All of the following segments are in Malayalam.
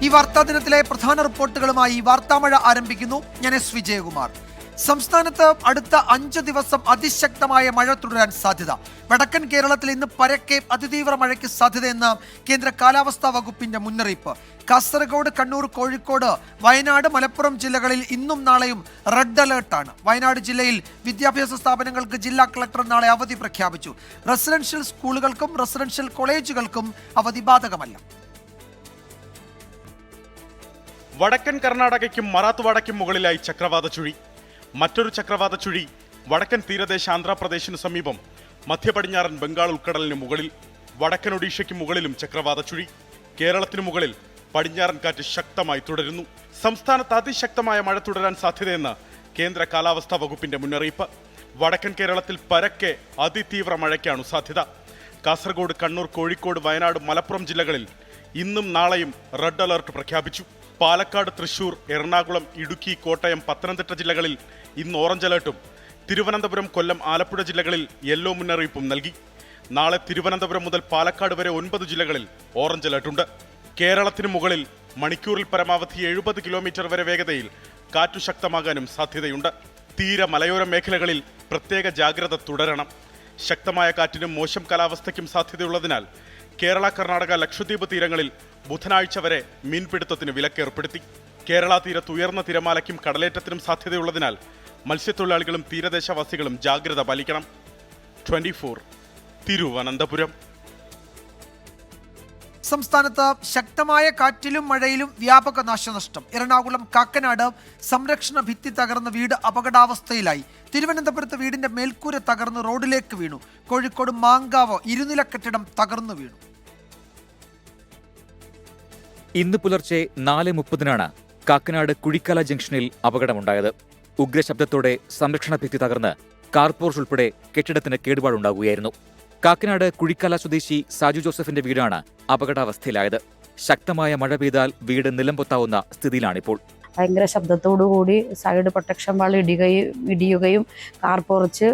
ഈ വാർത്താ ദിനത്തിലെ പ്രധാന റിപ്പോർട്ടുകളുമായി വാർത്താമഴ ആരംഭിക്കുന്നു. ഞാൻ എസ് വിജയകുമാർ. സംസ്ഥാനത്ത് അടുത്ത 5 ദിവസം അതിശക്തമായ മഴ തുടരാൻ സാധ്യത. വടക്കൻ കേരളത്തിൽ ഇന്ന് പരക്കെ അതിതീവ്ര മഴയ്ക്ക് സാധ്യതയെന്ന് കേന്ദ്ര കാലാവസ്ഥാ വകുപ്പിന്റെ മുന്നറിയിപ്പ്. കാസർഗോഡ്, കണ്ണൂർ, കോഴിക്കോട്, വയനാട്, മലപ്പുറം ജില്ലകളിൽ ഇന്നും നാളെയും റെഡ് അലേർട്ടാണ്. വയനാട് ജില്ലയിൽ വിദ്യാഭ്യാസ സ്ഥാപനങ്ങൾക്ക് ജില്ലാ കളക്ടർ നാളെ അവധി പ്രഖ്യാപിച്ചു. റെസിഡൻഷ്യൽ സ്കൂളുകൾക്കും റെസിഡൻഷ്യൽ കോളേജുകൾക്കും അവധി ബാധകമല്ല. വടക്കൻ കർണാടകയ്ക്കും മറാത്ത്വാഡയ്ക്കും മുകളിലായി ചക്രവാത ചുഴി. മറ്റൊരു ചക്രവാത ചുഴി വടക്കൻ തീരദേശ ആന്ധ്രാപ്രദേശിന് സമീപം മധ്യപടിഞ്ഞാറൻ ബംഗാൾ ഉൾക്കടലിന് മുകളിൽ. വടക്കൻ ഒഡീഷയ്ക്ക് മുകളിലും ചക്രവാത ചുഴി. കേരളത്തിനു മുകളിൽ പടിഞ്ഞാറൻ കാറ്റ് ശക്തമായി തുടരുന്നു. സംസ്ഥാനത്ത് അതിശക്തമായ മഴ തുടരാൻ സാധ്യതയെന്ന് കേന്ദ്ര കാലാവസ്ഥാ വകുപ്പിന്റെ മുന്നറിയിപ്പ്. വടക്കൻ കേരളത്തിൽ പരക്കെ അതിതീവ്ര മഴയ്ക്കാണ് സാധ്യത. കാസർഗോഡ്, കണ്ണൂർ, കോഴിക്കോട്, വയനാട്, മലപ്പുറം ജില്ലകളിൽ ഇന്നും നാളെയും റെഡ് അലർട്ട് പ്രഖ്യാപിച്ചു. പാലക്കാട്, തൃശൂർ, എറണാകുളം, ഇടുക്കി, കോട്ടയം, പത്തനംതിട്ട ജില്ലകളിൽ ഇന്ന് ഓറഞ്ച് അലർട്ടും തിരുവനന്തപുരം, കൊല്ലം, ആലപ്പുഴ ജില്ലകളിൽ യെല്ലോ മുന്നറിയിപ്പും നൽകി. നാളെ തിരുവനന്തപുരം മുതൽ പാലക്കാട് വരെ 9 ജില്ലകളിൽ ഓറഞ്ച് അലർട്ടുണ്ട്. കേരളത്തിന് മുകളിൽ മണിക്കൂറിൽ പരമാവധി 70 കിലോമീറ്റർ വരെ വേഗതയിൽ കാറ്റു ശക്തമാകാനും സാധ്യതയുണ്ട്. തീര മലയോര മേഖലകളിൽ പ്രത്യേക ജാഗ്രത തുടരണം. ശക്തമായ കാറ്റിനും മോശം കാലാവസ്ഥയ്ക്കും സാധ്യതയുള്ളതിനാൽ കേരള, കർണാടക, ലക്ഷദ്വീപ് തീരങ്ങളിൽ ബുധനാഴ്ച വരെ മീൻപിടുത്തത്തിന് വിലക്കേർപ്പെടുത്തി. കേരള തീരത്ത് ഉയർന്ന തിരമാലയ്ക്കും കടലേറ്റത്തിനും സാധ്യതയുള്ളതിനാൽ മത്സ്യത്തൊഴിലാളികളും തീരദേശവാസികളും ജാഗ്രത പാലിക്കണം. 24 തിരുവനന്തപുരം. സംസ്ഥാനത്ത് ശക്തമായ കാറ്റിലും മഴയിലും വ്യാപക നാശനഷ്ടം. എറണാകുളം കാക്കനാട് സംരക്ഷണ ഭിത്തി തകർന്ന വീട് അപകടാവസ്ഥയിലായി. തിരുവനന്തപുരത്ത് വീടിന്റെ മേൽക്കൂര തകർന്ന് റോഡിലേക്ക് വീണു. കോഴിക്കോട് മാങ്കാവ് ഇരുനില കെട്ടിടം തകർന്നു വീണു. ഇന്ന് പുലർച്ചെ 4:30 കാക്കനാട് കുഴിക്കാല ജംഗ്ഷനിൽ അപകടമുണ്ടായത്. ഉഗ്രശബ്ദത്തോടെ സംരക്ഷണ ഭിത്തി തകർന്ന് കാർപോർച്ച് ഉൾപ്പെടെ കെട്ടിടത്തിന് കേടുപാടുണ്ടാകുകയായിരുന്നു. കാക്കനാട് കുഴിക്കാല സ്വദേശി സാജു ജോസഫിന്റെ വീടാണ് അപകടാവസ്ഥയിലായത്. ശക്തമായ മഴ പെയ്താൽ വീട് നിലംപൊത്താവുന്ന സ്ഥിതിയിലാണിപ്പോൾ. ഭയങ്കര ശബ്ദത്തോടുകൂടി സൈഡ് പ്രൊട്ടക്ഷൻ വാൾ ഇടിയുകയും കാർപോർച്ച്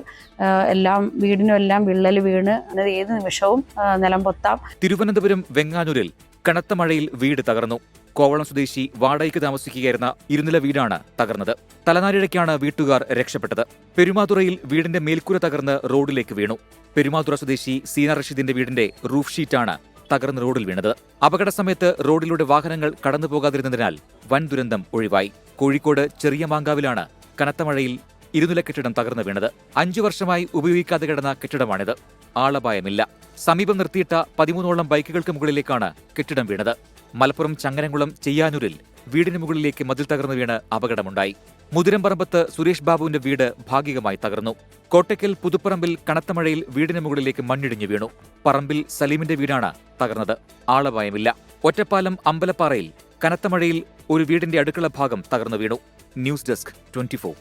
വീടിനും എല്ലാം വിള്ളൽ വീണ് ഏത് നിമിഷവും നിലംപൊത്താം. തിരുവനന്തപുരം വെങ്ങാനൂരിൽ കനത്ത മഴയിൽ വീട് തകർന്നു. കോവളം സ്വദേശി വാടകയ്ക്ക് താമസിക്കുകയായിരുന്ന ഇരുനില വീടാണ് തകർന്നത്. തലനാരിഴയ്ക്കാണ് വീട്ടുകാർ രക്ഷപ്പെട്ടത്. പെരുമാതുറയിൽ വീടിന്റെ മേൽക്കൂര തകർന്ന് റോഡിലേക്ക് വീണു. പെരുമാതുറ സ്വദേശി സീന റഷീദിന്റെ വീടിന്റെ റൂഫ് ഷീറ്റാണ് തകർന്ന് റോഡിൽ വീണത്. അപകട സമയത്ത് റോഡിലൂടെ വാഹനങ്ങൾ കടന്നുപോകാതിരുന്നതിനാൽ വൻ ദുരന്തം ഒഴിവായി. കോഴിക്കോട് ചെറിയ മാങ്കാവിലാണ് കനത്ത മഴയിൽ ഇരുനില കെട്ടിടം തകർന്നു വീണത്. 5 വർഷമായി ഉപയോഗിക്കാതെ കിടന്ന കെട്ടിടമാണിത്. ആളപായമില്ല. സമീപം നിർത്തിയിട്ട 13ഓളം ബൈക്കുകൾക്ക് മുകളിലേക്കാണ് കെട്ടിടം വീണത്. മലപ്പുറം ചങ്ങരംകുളം ചെയ്യാനൂരിൽ വീടിന് മുകളിലേക്ക് മതിൽ തകർന്നു വീണ് അപകടമുണ്ടായി. മുതിരംപറമ്പത്ത് സുരേഷ് ബാബുവിന്റെ വീട് ഭാഗികമായി തകർന്നു. കോട്ടയ്ക്കൽ പുതുപ്പറമ്പിൽ കനത്ത മഴയിൽ വീടിന് മുകളിലേക്ക് മണ്ണിടിഞ്ഞു വീണു. പറമ്പിൽ സലീമിന്റെ വീടാണ് തകർന്നത്. ആളപായമില്ല. ഒറ്റപ്പാലം അമ്പലപ്പാറയിൽ കനത്ത മഴയിൽ ഒരു വീടിന്റെ അടുക്കള ഭാഗം തകർന്നു വീണു. News desk 24.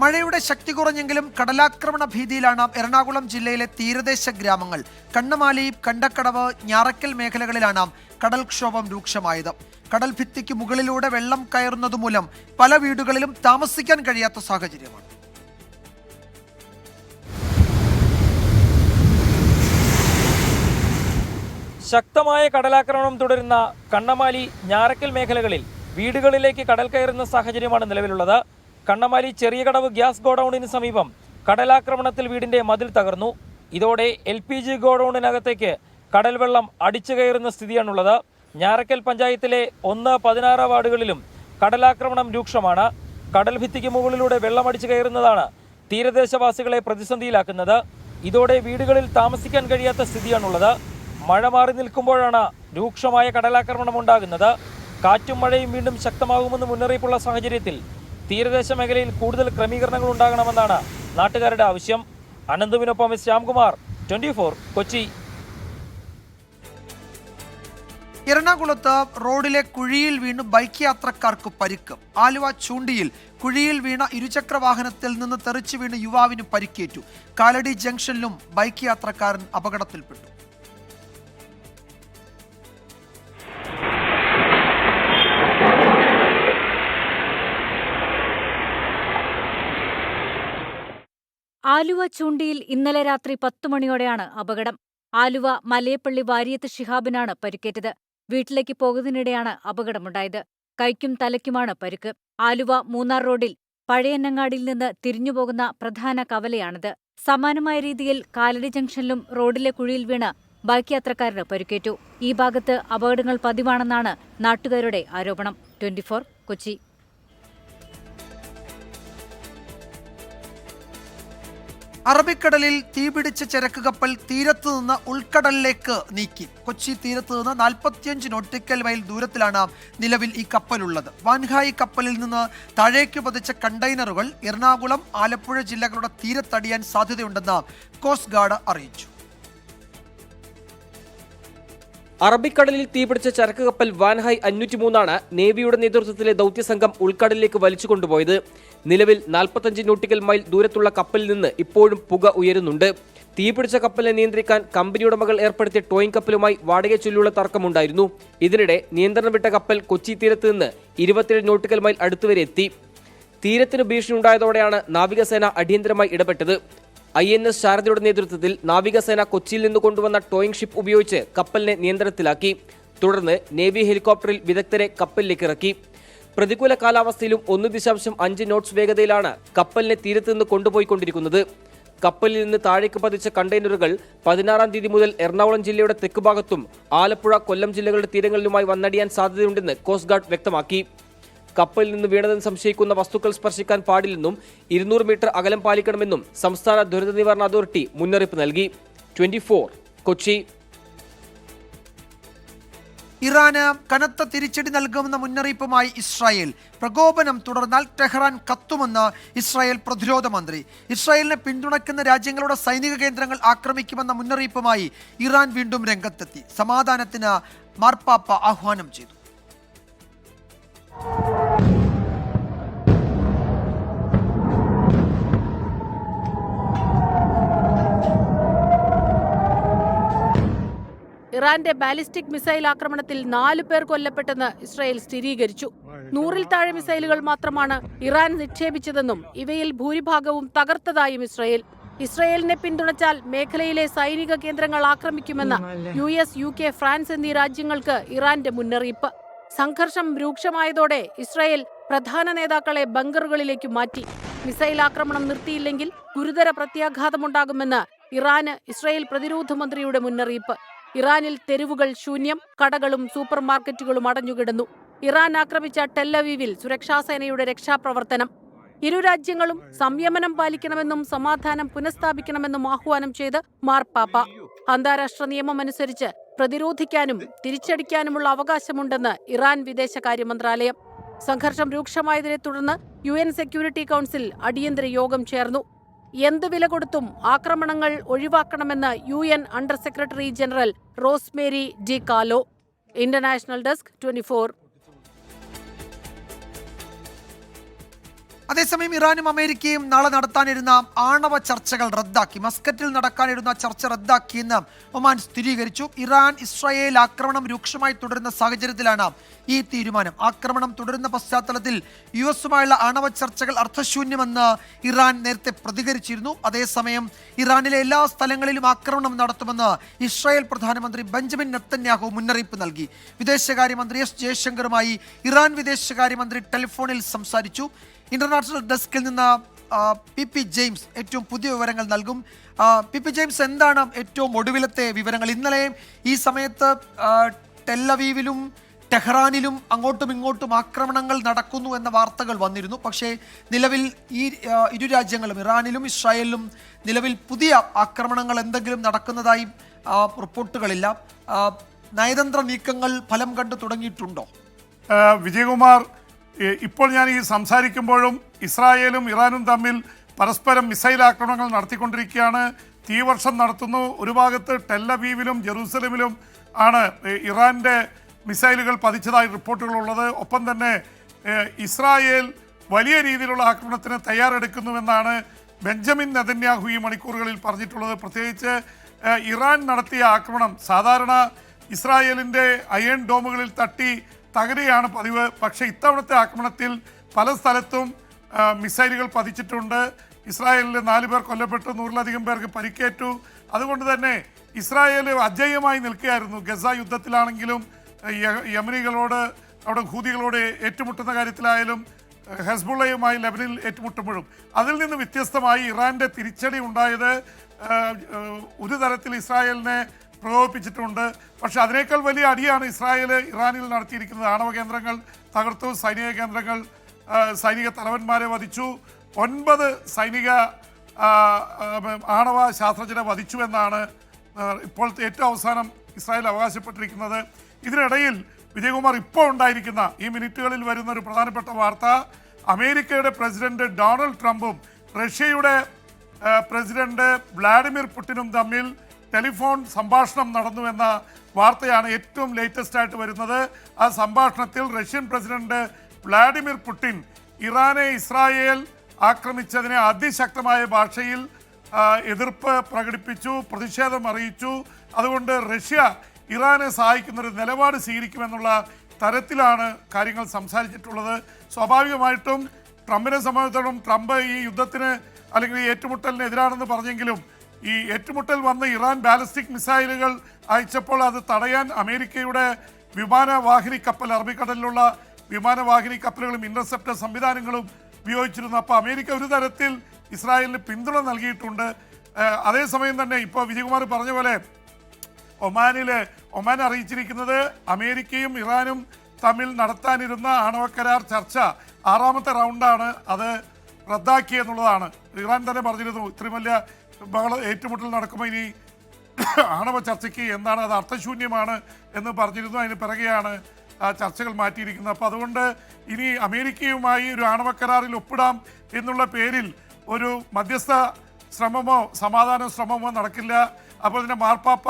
മഴയുടെ ശക്തി കുറഞ്ഞെങ്കിലും കടലാക്രമണ ഭീതിയിലാണ് എറണാകുളം ജില്ലയിലെ തീരദേശ ഗ്രാമങ്ങൾ. കണ്ണമാലി, കണ്ടക്കടവ്, ഞാറക്കൽ മേഖലകളിലാണ് കടൽക്ഷോഭം രൂക്ഷമായത്. കടൽ ഭിത്തിക്ക് മുകളിലൂടെ വെള്ളം കയറുന്നതുമൂലം പല വീടുകളിലും താമസിക്കാൻ കഴിയാത്ത സാഹചര്യമാണ്. ശക്തമായ കടലാക്രമണം തുടരുന്ന കണ്ണമാലി, ഞാറക്കൽ മേഖലകളിൽ വീടുകളിലേക്ക് കടൽ കയറുന്ന സാഹചര്യമാണ് നിലവിലുള്ളത്. കണ്ണമാലി ചെറിയ കടവ് ഗ്യാസ് ഗോഡൌണിന് സമീപം കടലാക്രമണത്തിൽ വീടിന്റെ മതിൽ തകർന്നു. ഇതോടെ LPG ഗോഡൌണിനകത്തേക്ക് കടൽ വെള്ളം അടിച്ചു കയറുന്ന സ്ഥിതിയാണുള്ളത്. ഞാറക്കൽ പഞ്ചായത്തിലെ 1-16 വാർഡുകളിലും കടലാക്രമണം രൂക്ഷമാണ്. കടൽ ഭിത്തിക്ക് മുകളിലൂടെ വെള്ളം അടിച്ചു കയറുന്നതാണ് തീരദേശവാസികളെ പ്രതിസന്ധിയിലാക്കുന്നത്. ഇതോടെ വീടുകളിൽ താമസിക്കാൻ കഴിയാത്ത സ്ഥിതിയാണുള്ളത്. മഴ മാറി നിൽക്കുമ്പോഴാണ് രൂക്ഷമായ കടലാക്രമണം ഉണ്ടാകുന്നത്. കാറ്റും മഴയും വീണ്ടും ശക്തമാകുമെന്ന് മുന്നറിയിപ്പുള്ള സാഹചര്യത്തിൽ തീരദേശ മേഖലയിൽ കൂടുതൽ ക്രമീകരണങ്ങൾ ഉണ്ടാകണമെന്നാണ് നാട്ടുകാരുടെ ആവശ്യം. അനന്തുവിനൊപ്പം ശ്യാംകുമാർ, 24 കൊച്ചി. എറണാകുളത്ത് റോഡിലെ കുഴിയിൽ വീണ് ബൈക്ക് യാത്രക്കാർക്ക് പരിക്ക്. ആലുവ ചൂണ്ടിയിൽ കുഴിയിൽ വീണ ഇരുചക്ര വാഹനത്തിൽ നിന്ന് തെറിച്ചു വീണ് യുവാവിന് പരിക്കേറ്റു. കാലടി ജംഗ്ഷനിലും ബൈക്ക് യാത്രക്കാരൻ അപകടത്തിൽപ്പെട്ടു. ആലുവ ചൂണ്ടിയിൽ ഇന്നലെ രാത്രി 10 മണിയോടെയാണ് അപകടം. ആലുവ മലയപ്പള്ളി വാരിയത്ത് ശിഹാബിനാണ് പരിക്കേറ്റത്. വീട്ടിലേക്ക് പോകുന്നതിനിടെയാണ് അപകടമുണ്ടായത്. കൈക്കും തലയ്ക്കുമാണ് പരുക്ക്. ആലുവ മൂന്നാർ റോഡിൽ പഴയന്നങ്ങാടിയിൽ നിന്ന് തിരിഞ്ഞുപോകുന്ന പ്രധാന കവലയാണിത്. സമാനമായ രീതിയിൽ കാലടി ജംഗ്ഷനിലും റോഡിലെ കുഴിയിൽ വീണ് ബൈക്ക് യാത്രക്കാരന് പരിക്കേറ്റു. ഈ ഭാഗത്ത് അപകടങ്ങൾ പതിവാണെന്നാണ് നാട്ടുകാരുടെ ആരോപണം. 24 കൊച്ചി. അറബിക്കടലിൽ തീപിടിച്ച ചരക്ക് കപ്പൽ തീരത്ത് നിന്ന് ഉൾക്കടലിലേക്ക് നീക്കി. കൊച്ചി തീരത്ത് നിന്ന് 45 നോട്ടിക്കൽ മൈൽ ദൂരത്തിലാണ് നിലവിൽ ഈ കപ്പലുള്ളത്. വാൻഹായി കപ്പലിൽ നിന്ന് താഴേക്ക് പതിച്ച കണ്ടെയ്നറുകൾ എറണാകുളം, ആലപ്പുഴ ജില്ലകളുടെ തീരത്തടിയാൻ സാധ്യതയുണ്ടെന്ന് കോസ്റ്റ് ഗാർഡ് അറിയിച്ചു. അറബിക്കടലിൽ തീപിടിച്ച ചരക്ക് കപ്പൽ വാൻഹായ് 503 നേവിയുടെ നേതൃത്വത്തിലെ ദൗത്യസംഘം ഉൾക്കടലിലേക്ക് വലിച്ചു കൊണ്ടുപോയത്. നിലവിൽ 45 നോട്ടിക്കൽ മൈൽ ദൂരത്തുള്ള കപ്പലിൽ നിന്ന് ഇപ്പോഴും പുക ഉയരുന്നുണ്ട്. തീപിടിച്ച കപ്പലിനെ നിയന്ത്രിക്കാൻ കമ്പനി ഉടമകൾ ഏർപ്പെടുത്തിയ ടോയിങ് കപ്പലുമായി വാടകയെ ചൊല്ലിയുള്ള തർക്കമുണ്ടായിരുന്നു. ഇതിനിടെ നിയന്ത്രണം വിട്ട കപ്പൽ കൊച്ചി തീരത്ത് നിന്ന് 27 നോട്ടിക്കൽ മൈൽ അടുത്തുവരെ എത്തി. തീരത്തിന് ഭീഷണിയുണ്ടായതോടെയാണ് നാവികസേന അടിയന്തരമായി ഇടപെട്ടത്. INS ശാരദയുടെ നേതൃത്വത്തിൽ നാവികസേന കൊച്ചിയിൽ നിന്ന് കൊണ്ടുവന്ന ടോയിങ് ഷിപ്പ് ഉപയോഗിച്ച് കപ്പലിനെ നിയന്ത്രണത്തിലാക്കി. തുടർന്ന് നേവി ഹെലികോപ്റ്ററിൽ വിദഗ്ധരെ കപ്പലിലേക്ക് ഇറക്കി. പ്രതികൂല കാലാവസ്ഥയിലും 1.5 നോട്ട്സ് വേഗതയിലാണ് കപ്പലിനെ തീരത്ത് നിന്ന് കൊണ്ടുപോയിക്കൊണ്ടിരിക്കുന്നത്. കപ്പലിൽ നിന്ന് താഴേക്ക് പതിച്ച കണ്ടെയ്നറുകൾ 16-ാം തീയതി മുതൽ എറണാകുളം ജില്ലയുടെ തെക്കുഭാഗത്തും ആലപ്പുഴ, കൊല്ലം ജില്ലകളുടെ തീരങ്ങളിലുമായി വന്നടിയാൻ സാധ്യതയുണ്ടെന്ന് കോസ്റ്റ് ഗാർഡ് വ്യക്തമാക്കി. കപ്പലിൽ നിന്ന് വീണതെന്ന് സംശയിക്കുന്ന വസ്തുക്കൾ സ്പർശിക്കാൻ പാടില്ലെന്നും 200 മീറ്റർ അകലം പാലിക്കണമെന്നും സംസ്ഥാന ദുരന്ത നിവാരണ അതോറിറ്റി മുന്നറിയിപ്പ് നൽകി. 24 കൊച്ചി. ഇറാന് കനത്ത തിരിച്ചടി നൽകുമെന്ന മുന്നറിയിപ്പുമായി ഇസ്രായേൽ. പ്രകോപനം തുടർന്നാൽ ടെഹ്റാൻ കത്തുമെന്ന് ഇസ്രായേൽ പ്രതിരോധ മന്ത്രി. ഇസ്രായേലിനെ പിന്തുണയ്ക്കുന്ന രാജ്യങ്ങളുടെ സൈനിക കേന്ദ്രങ്ങൾ ആക്രമിക്കുമെന്ന മുന്നറിയിപ്പുമായി ഇറാൻ വീണ്ടും രംഗത്തെത്തി. സമാധാനത്തിന് മാർപ്പാപ്പ ആഹ്വാനം ചെയ്തു. ഇറാന്റെ ബാലിസ്റ്റിക് മിസൈൽ ആക്രമണത്തിൽ 4 പേർ കൊല്ലപ്പെട്ടെന്ന് ഇസ്രായേൽ സ്ഥിരീകരിച്ചു. 100-ൽ താഴെ മിസൈലുകൾ മാത്രമാണ് ഇറാൻ നിക്ഷേപിച്ചതെന്നും ഇവയിൽ ഭൂരിഭാഗവും തകർത്തതായും ഇസ്രായേലിനെ പിന്തുണച്ചാൽ മേഖലയിലെ സൈനിക കേന്ദ്രങ്ങൾ ആക്രമിക്കുമെന്ന് US, UK, ഫ്രാൻസ് എന്നീ രാജ്യങ്ങൾക്ക് ഇറാന്റെ മുന്നറിയിപ്പ്. സംഘർഷം രൂക്ഷമായതോടെ ഇസ്രായേൽ പ്രധാന നേതാക്കളെ ബങ്കറുകളിലേക്ക് മാറ്റി. മിസൈൽ ആക്രമണം നിർത്തിയില്ലെങ്കിൽ ഗുരുതര പ്രത്യാഘാതമുണ്ടാകുമെന്ന് ഇറാന് ഇസ്രായേൽ പ്രതിരോധ മന്ത്രിയുടെ മുന്നറിയിപ്പ്. ഇറാനിൽ തെരുവുകൾ ശൂന്യം, കടകളും സൂപ്പർ മാർക്കറ്റുകളും അടഞ്ഞുകിടന്നു. ഇറാൻ ആക്രമിച്ച ടെല്ലവീവിൽ സുരക്ഷാസേനയുടെ രക്ഷാപ്രവർത്തനം. ഇരു രാജ്യങ്ങളും സംയമനം പാലിക്കണമെന്നും സമാധാനം പുനഃസ്ഥാപിക്കണമെന്നും ആഹ്വാനം ചെയ്ത് മാർപ്പാപ്പ. അന്താരാഷ്ട്ര നിയമമനുസരിച്ച് പ്രതിരോധിക്കാനും തിരിച്ചടിക്കാനുമുള്ള അവകാശമുണ്ടെന്ന് ഇറാൻ വിദേശകാര്യ മന്ത്രാലയം. സംഘർഷം രൂക്ഷമായതിനെ തുടർന്ന് UN സെക്യൂരിറ്റി കൗൺസിൽ അടിയന്തര യോഗം ചേർന്നു. എന്ത് വില കൊടുത്തും ആക്രമണങ്ങൾ ഒഴിവാക്കണമെന്ന് UN under secretary general Rosemary Di Carlo. International desk 24. അതേസമയം ഇറാനും അമേരിക്കയും നാളെ നടത്താനിരുന്ന ആണവ ചർച്ചകൾ റദ്ദാക്കി. മസ്കറ്റിൽ നടക്കാനിരുന്ന ചർച്ച റദ്ദാക്കിയെന്ന് ഒമാൻ സ്ഥിരീകരിച്ചു. ഇറാൻ ഇസ്രായേൽ ആക്രമണം രൂക്ഷമായി തുടരുന്ന സാഹചര്യത്തിലാണ് ഈ തീരുമാനം. ആക്രമണം തുടരുന്ന പശ്ചാത്തലത്തിൽ US-ഉമായുള്ള ആണവ ചർച്ചകൾ അർത്ഥശൂന്യമെന്ന് ഇറാൻ നേരത്തെ പ്രതികരിച്ചിരുന്നു. അതേസമയം ഇറാനിലെ എല്ലാ സ്ഥലങ്ങളിലും ആക്രമണം നടത്തുമെന്ന് ഇസ്രായേൽ പ്രധാനമന്ത്രി ബെഞ്ചമിൻ നെതന്യാഹു മുന്നറിയിപ്പ് നൽകി. വിദേശകാര്യമന്ത്രി S ജയശങ്കറുമായി ഇറാൻ വിദേശകാര്യമന്ത്രി ടെലിഫോണിൽ സംസാരിച്ചു. ഇന്റർനാഷണൽ ഡെസ്കിൽ നിന്ന് PP ജെയിംസ് ഏറ്റവും പുതിയ വിവരങ്ങൾ നൽകും. PP ജെയിംസ്, എന്താണ് ഏറ്റവും ഒടുവിലത്തെ വിവരങ്ങൾ? ഇന്നലെ ഈ സമയത്ത് ടെല്ലവീവിലും ടെഹ്റാനിലും അങ്ങോട്ടും ഇങ്ങോട്ടും ആക്രമണങ്ങൾ നടക്കുന്നു എന്ന വാർത്തകൾ വന്നിരുന്നു. പക്ഷേ നിലവിൽ ഈ ഇരു രാജ്യങ്ങളും, ഇറാനിലും ഇസ്രായേലിലും നിലവിൽ പുതിയ ആക്രമണങ്ങൾ എന്തെങ്കിലും നടക്കുന്നതായി റിപ്പോർട്ടുകളില്ല. നയതന്ത്ര നീക്കങ്ങൾ ഫലം കണ്ടു തുടങ്ങിയിട്ടുണ്ടോ? വിജയകുമാർ, ഇപ്പോൾ ഞാൻ ഈ സംസാരിക്കുമ്പോഴും ഇസ്രായേലും ഇറാനും തമ്മിൽ പരസ്പരം മിസൈൽ ആക്രമണങ്ങൾ നടത്തിക്കൊണ്ടിരിക്കുകയാണ്. തീവർഷം നടത്തുന്നു. ഒരു ഭാഗത്ത് ടെല്ലവീവിലും ജെറൂസലമിലും ആണ് ഇറാൻ്റെ മിസൈലുകൾ പതിച്ചതായി റിപ്പോർട്ടുകളുള്ളത്. ഒപ്പം തന്നെ ഇസ്രായേൽ വലിയ രീതിയിലുള്ള ആക്രമണത്തിന് തയ്യാറെടുക്കുന്നുവെന്നാണ് ബെഞ്ചമിൻ നെതന്യാഹു ഈ മണിക്കൂറുകളിൽ പറഞ്ഞിട്ടുള്ളത്. പ്രത്യേകിച്ച് ഇറാൻ നടത്തിയ ആക്രമണം സാധാരണ ഇസ്രായേലിൻ്റെ അയൺ ഡോമുകളിൽ തട്ടി തകരുകയാണ് പതിവ്. പക്ഷേ ഇത്തവണത്തെ ആക്രമണത്തിൽ പല സ്ഥലത്തും മിസൈലുകൾ പതിച്ചിട്ടുണ്ട്. ഇസ്രായേലിൽ 4 പേർ കൊല്ലപ്പെട്ടു, 100-ലധികം പേർക്ക് പരിക്കേറ്റു. അതുകൊണ്ട് തന്നെ ഇസ്രായേൽ അജയ്യമായി നിൽക്കുകയായിരുന്നു. ഗസ യുദ്ധത്തിലാണെങ്കിലും യമനികളോട് അവിടെ ഹൂതികളോട് ഏറ്റുമുട്ടുന്ന കാര്യത്തിലായാലും ഹെസ്ബുള്ളയുമായി ലെബനിൽ ഏറ്റുമുട്ടുമ്പോഴും അതിൽ നിന്ന് വ്യത്യസ്തമായി ഇറാൻ്റെ തിരിച്ചടി ഉണ്ടായത് ഒരു തരത്തിൽ ഇസ്രായേലിനെ പ്രകോപിപ്പിച്ചിട്ടുണ്ട്. പക്ഷെ അതിനേക്കാൾ വലിയ അടിയാണ് ഇസ്രായേൽ ഇറാനിൽ നടത്തിയിരിക്കുന്നത്. ആണവ കേന്ദ്രങ്ങൾ തകർത്തു, സൈനിക കേന്ദ്രങ്ങൾ, സൈനിക തലവന്മാരെ വധിച്ചു, 9 സൈനിക ആണവ ശാസ്ത്രജ്ഞരെ വധിച്ചുവെന്നാണ് ഇപ്പോഴത്തെ ഏറ്റവും അവസാനം ഇസ്രായേൽ അവകാശപ്പെട്ടിരിക്കുന്നത്. ഇതിനിടയിൽ വിജയകുമാർ ഇപ്പോൾ ഉണ്ടായിരിക്കുന്ന ഈ മിനിറ്റുകളിൽ വരുന്ന ഒരു പ്രധാനപ്പെട്ട വാർത്ത, അമേരിക്കയുടെ പ്രസിഡന്റ് ഡൊണാൾഡ് ട്രംപും റഷ്യയുടെ പ്രസിഡന്റ് വ്ളാഡിമിർ പുടിനും തമ്മിൽ ടെലിഫോൺ സംഭാഷണം നടന്നുവെന്ന വാർത്തയാണ് ഏറ്റവും ലേറ്റസ്റ്റ് ആയിട്ട് വരുന്നത്. ആ സംഭാഷണത്തിൽ റഷ്യൻ പ്രസിഡന്റ് വ്ളാഡിമിർ പുടിൻ ഇറാനെ ഇസ്രായേൽ ആക്രമിച്ചതിനെ അതിശക്തമായ ഭാഷയിൽ എതിർപ്പ് പ്രകടിപ്പിച്ചു, പ്രതിഷേധം അറിയിച്ചു. അതുകൊണ്ട് റഷ്യ ഇറാനെ സഹായിക്കുന്നൊരു നിലപാട് സ്വീകരിക്കുമെന്നുള്ള തരത്തിലാണ് കാര്യങ്ങൾ സംസാരിച്ചിട്ടുള്ളത്. സ്വാഭാവികമായിട്ടും ട്രംപിനെ സംബന്ധിച്ചിടത്തോളം ട്രംപ് ഈ യുദ്ധത്തിന് അല്ലെങ്കിൽ ഈ ഏറ്റുമുട്ടലിന് എതിരാണെന്ന് പറഞ്ഞെങ്കിലും ഈ ഏറ്റുമുട്ടൽ വന്ന് ഇറാൻ ബാലിസ്റ്റിക് മിസൈലുകൾ അയച്ചപ്പോൾ അത് തടയാൻ അമേരിക്കയുടെ വിമാനവാഹിനി കപ്പൽ, അറബിക്കടലിലുള്ള വിമാനവാഹിനി കപ്പലുകളും ഇന്റർസെപ്റ്റർ സംവിധാനങ്ങളും ഉപയോഗിച്ചിരുന്നു. അപ്പോൾ അമേരിക്ക ഒരു തരത്തിൽ ഇസ്രായേലിന് പിന്തുണ നൽകിയിട്ടുണ്ട്. അതേസമയം തന്നെ ഇപ്പോൾ വിജയകുമാർ പറഞ്ഞ പോലെ ഒമാൻ അറിയിച്ചിരിക്കുന്നത് അമേരിക്കയും ഇറാനും തമ്മിൽ നടത്താനിരുന്ന ആണവ കരാർ ചർച്ച 6ാമത്തെ റൗണ്ടാണ്, അത് റദ്ദാക്കിയെന്നുള്ളതാണ്. ഇറാൻ തന്നെ പറഞ്ഞിരുന്നു ഇത്രയും വലിയ ഏറ്റുമുട്ടൽ നടക്കുമ്പോൾ ഇനി ആണവ ചർച്ചയ്ക്ക് എന്താണ്, അത് അർത്ഥശൂന്യമാണ് എന്ന് പറഞ്ഞിരുന്നു. അതിന് പിറകെയാണ് ചർച്ചകൾ മാറ്റിയിരിക്കുന്നത്. അപ്പോൾ അതുകൊണ്ട് ഇനി അമേരിക്കയുമായി ഒരു ആണവ കരാറിൽ ഒപ്പിടാം എന്നുള്ള പേരിൽ ഒരു മധ്യസ്ഥ ശ്രമമോ സമാധാന ശ്രമമോ നടക്കില്ല. അപ്പോൾ ഇതിൻ്റെ മാർപ്പാപ്പ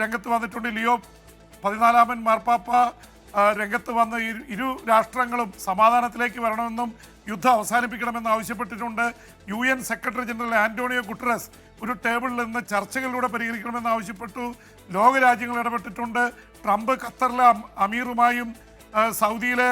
രംഗത്ത് വന്നിട്ടുണ്ട്. ലിയോ 14 മാർപ്പാപ്പ രംഗത്ത് വന്ന് ഇരു രാഷ്ട്രങ്ങളും സമാധാനത്തിലേക്ക് വരണമെന്നും യുദ്ധം അവസാനിപ്പിക്കണമെന്ന് ആവശ്യപ്പെട്ടിട്ടുണ്ട്. UN secretary general Antonio Guterres ഒരു ടേബിളിൽ നിന്ന് ചർച്ചകളിലൂടെ പരിഹരിക്കണമെന്ന് ആവശ്യപ്പെട്ടു. ലോകരാജ്യങ്ങൾ ഇടപെട്ടിട്ടുണ്ട്. ട്രംപ് ഖത്തറിലെ അമീറുമായും സൗദിയിലെ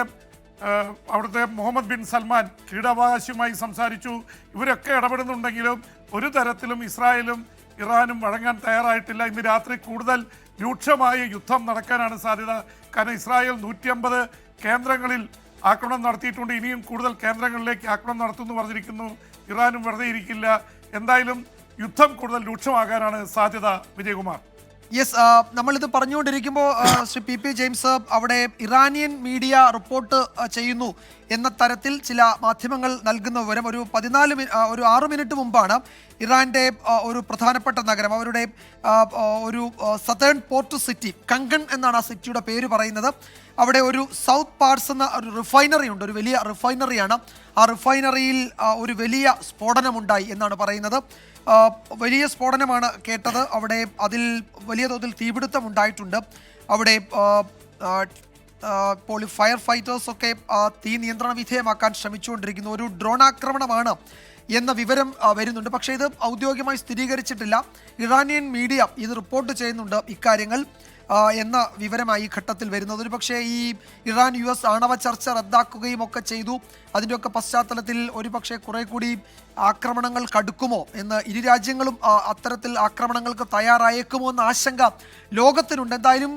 അവിടുത്തെ മുഹമ്മദ് ബിൻ സൽമാൻ കിരീടാവകാശിയുമായി സംസാരിച്ചു. ഇവരൊക്കെ ഇടപെടുന്നുണ്ടെങ്കിലും ഒരു തരത്തിലും ഇസ്രായേലും ഇറാനും വഴങ്ങാൻ തയ്യാറായിട്ടില്ല. ഇന്ന് രാത്രി കൂടുതൽ രൂക്ഷമായ യുദ്ധം നടക്കാനാണ് സാധ്യത. കാരണം ഇസ്രായേൽ 150 കേന്ദ്രങ്ങളിൽ ആക്രമണം നടത്തിയിട്ടുണ്ട്. ഇനിയും കൂടുതൽ കേന്ദ്രങ്ങളിലേക്ക് ആക്രമണം നടത്തുമെന്ന് പറഞ്ഞിരിക്കുന്നു. ഇറാനും വെറുതെ ഇരിക്കില്ല. എന്തായാലും യുദ്ധം കൂടുതൽ രൂക്ഷമാകാനാണ് സാധ്യത. വിജയകുമാർ. യെസ്, നമ്മളിത് പറഞ്ഞുകൊണ്ടിരിക്കുമ്പോൾ ശ്രീ പി ജെയിംസ്, അവിടെ ഇറാനിയൻ മീഡിയ റിപ്പോർട്ട് ചെയ്യുന്നു എന്ന തരത്തിൽ ചില മാധ്യമങ്ങൾ നൽകുന്ന വിവരം ഒരു 6 മിനിറ്റ് മുമ്പാണ് ഇറാൻ്റെ ഒരു പ്രധാനപ്പെട്ട നഗരം, അവരുടെ ഒരു സതേൺ പോർട്ട് സിറ്റി, കങ്കൺ എന്നാണ് ആ സിറ്റിയുടെ പേര് പറയുന്നത്. അവിടെ ഒരു സൗത്ത് പാർട്സ് എന്ന ഒരു റിഫൈനറി ഉണ്ട്, ഒരു വലിയ റിഫൈനറിയാണ്. ആ റിഫൈനറിയിൽ ഒരു വലിയ സ്ഫോടനമുണ്ടായി എന്നാണ് പറയുന്നത്. വലിയ സ്ഫോടനമാണ് കേട്ടത്. അവിടെ അതിൽ വലിയ തോതിൽ തീപിടുത്തം ഉണ്ടായിട്ടുണ്ട്. അവിടെ ഫയർ ഫൈറ്റേഴ്സൊക്കെ തീ നിയന്ത്രണ വിധേയമാക്കാൻ ശ്രമിച്ചുകൊണ്ടിരിക്കുന്നു. ഒരു ഡ്രോൺ ആക്രമണമാണ് എന്ന വിവരം വരുന്നുണ്ട്. പക്ഷേ ഇത് ഔദ്യോഗികമായി സ്ഥിരീകരിച്ചിട്ടില്ല. ഇറാനിയൻ മീഡിയ ഇത് റിപ്പോർട്ട് ചെയ്യുന്നുണ്ട് ഇക്കാര്യങ്ങൾ എന്ന വിവരമായി ഈ ഘട്ടത്തിൽ വരുന്നത്. ഒരു പക്ഷേ ഈ ഇറാൻ US ആണവ ചർച്ച റദ്ദാക്കുകയും ഒക്കെ ചെയ്തു. അതിൻ്റെയൊക്കെ പശ്ചാത്തലത്തിൽ ഒരു പക്ഷേ കുറെ കൂടി ആക്രമണങ്ങൾ കടുക്കുമോ എന്ന്, ഇരു രാജ്യങ്ങളും അത്തരത്തിൽ ആക്രമണങ്ങൾക്ക് തയ്യാറായേക്കുമോ എന്ന ആശങ്ക ലോകത്തിനുണ്ട്. എന്തായാലും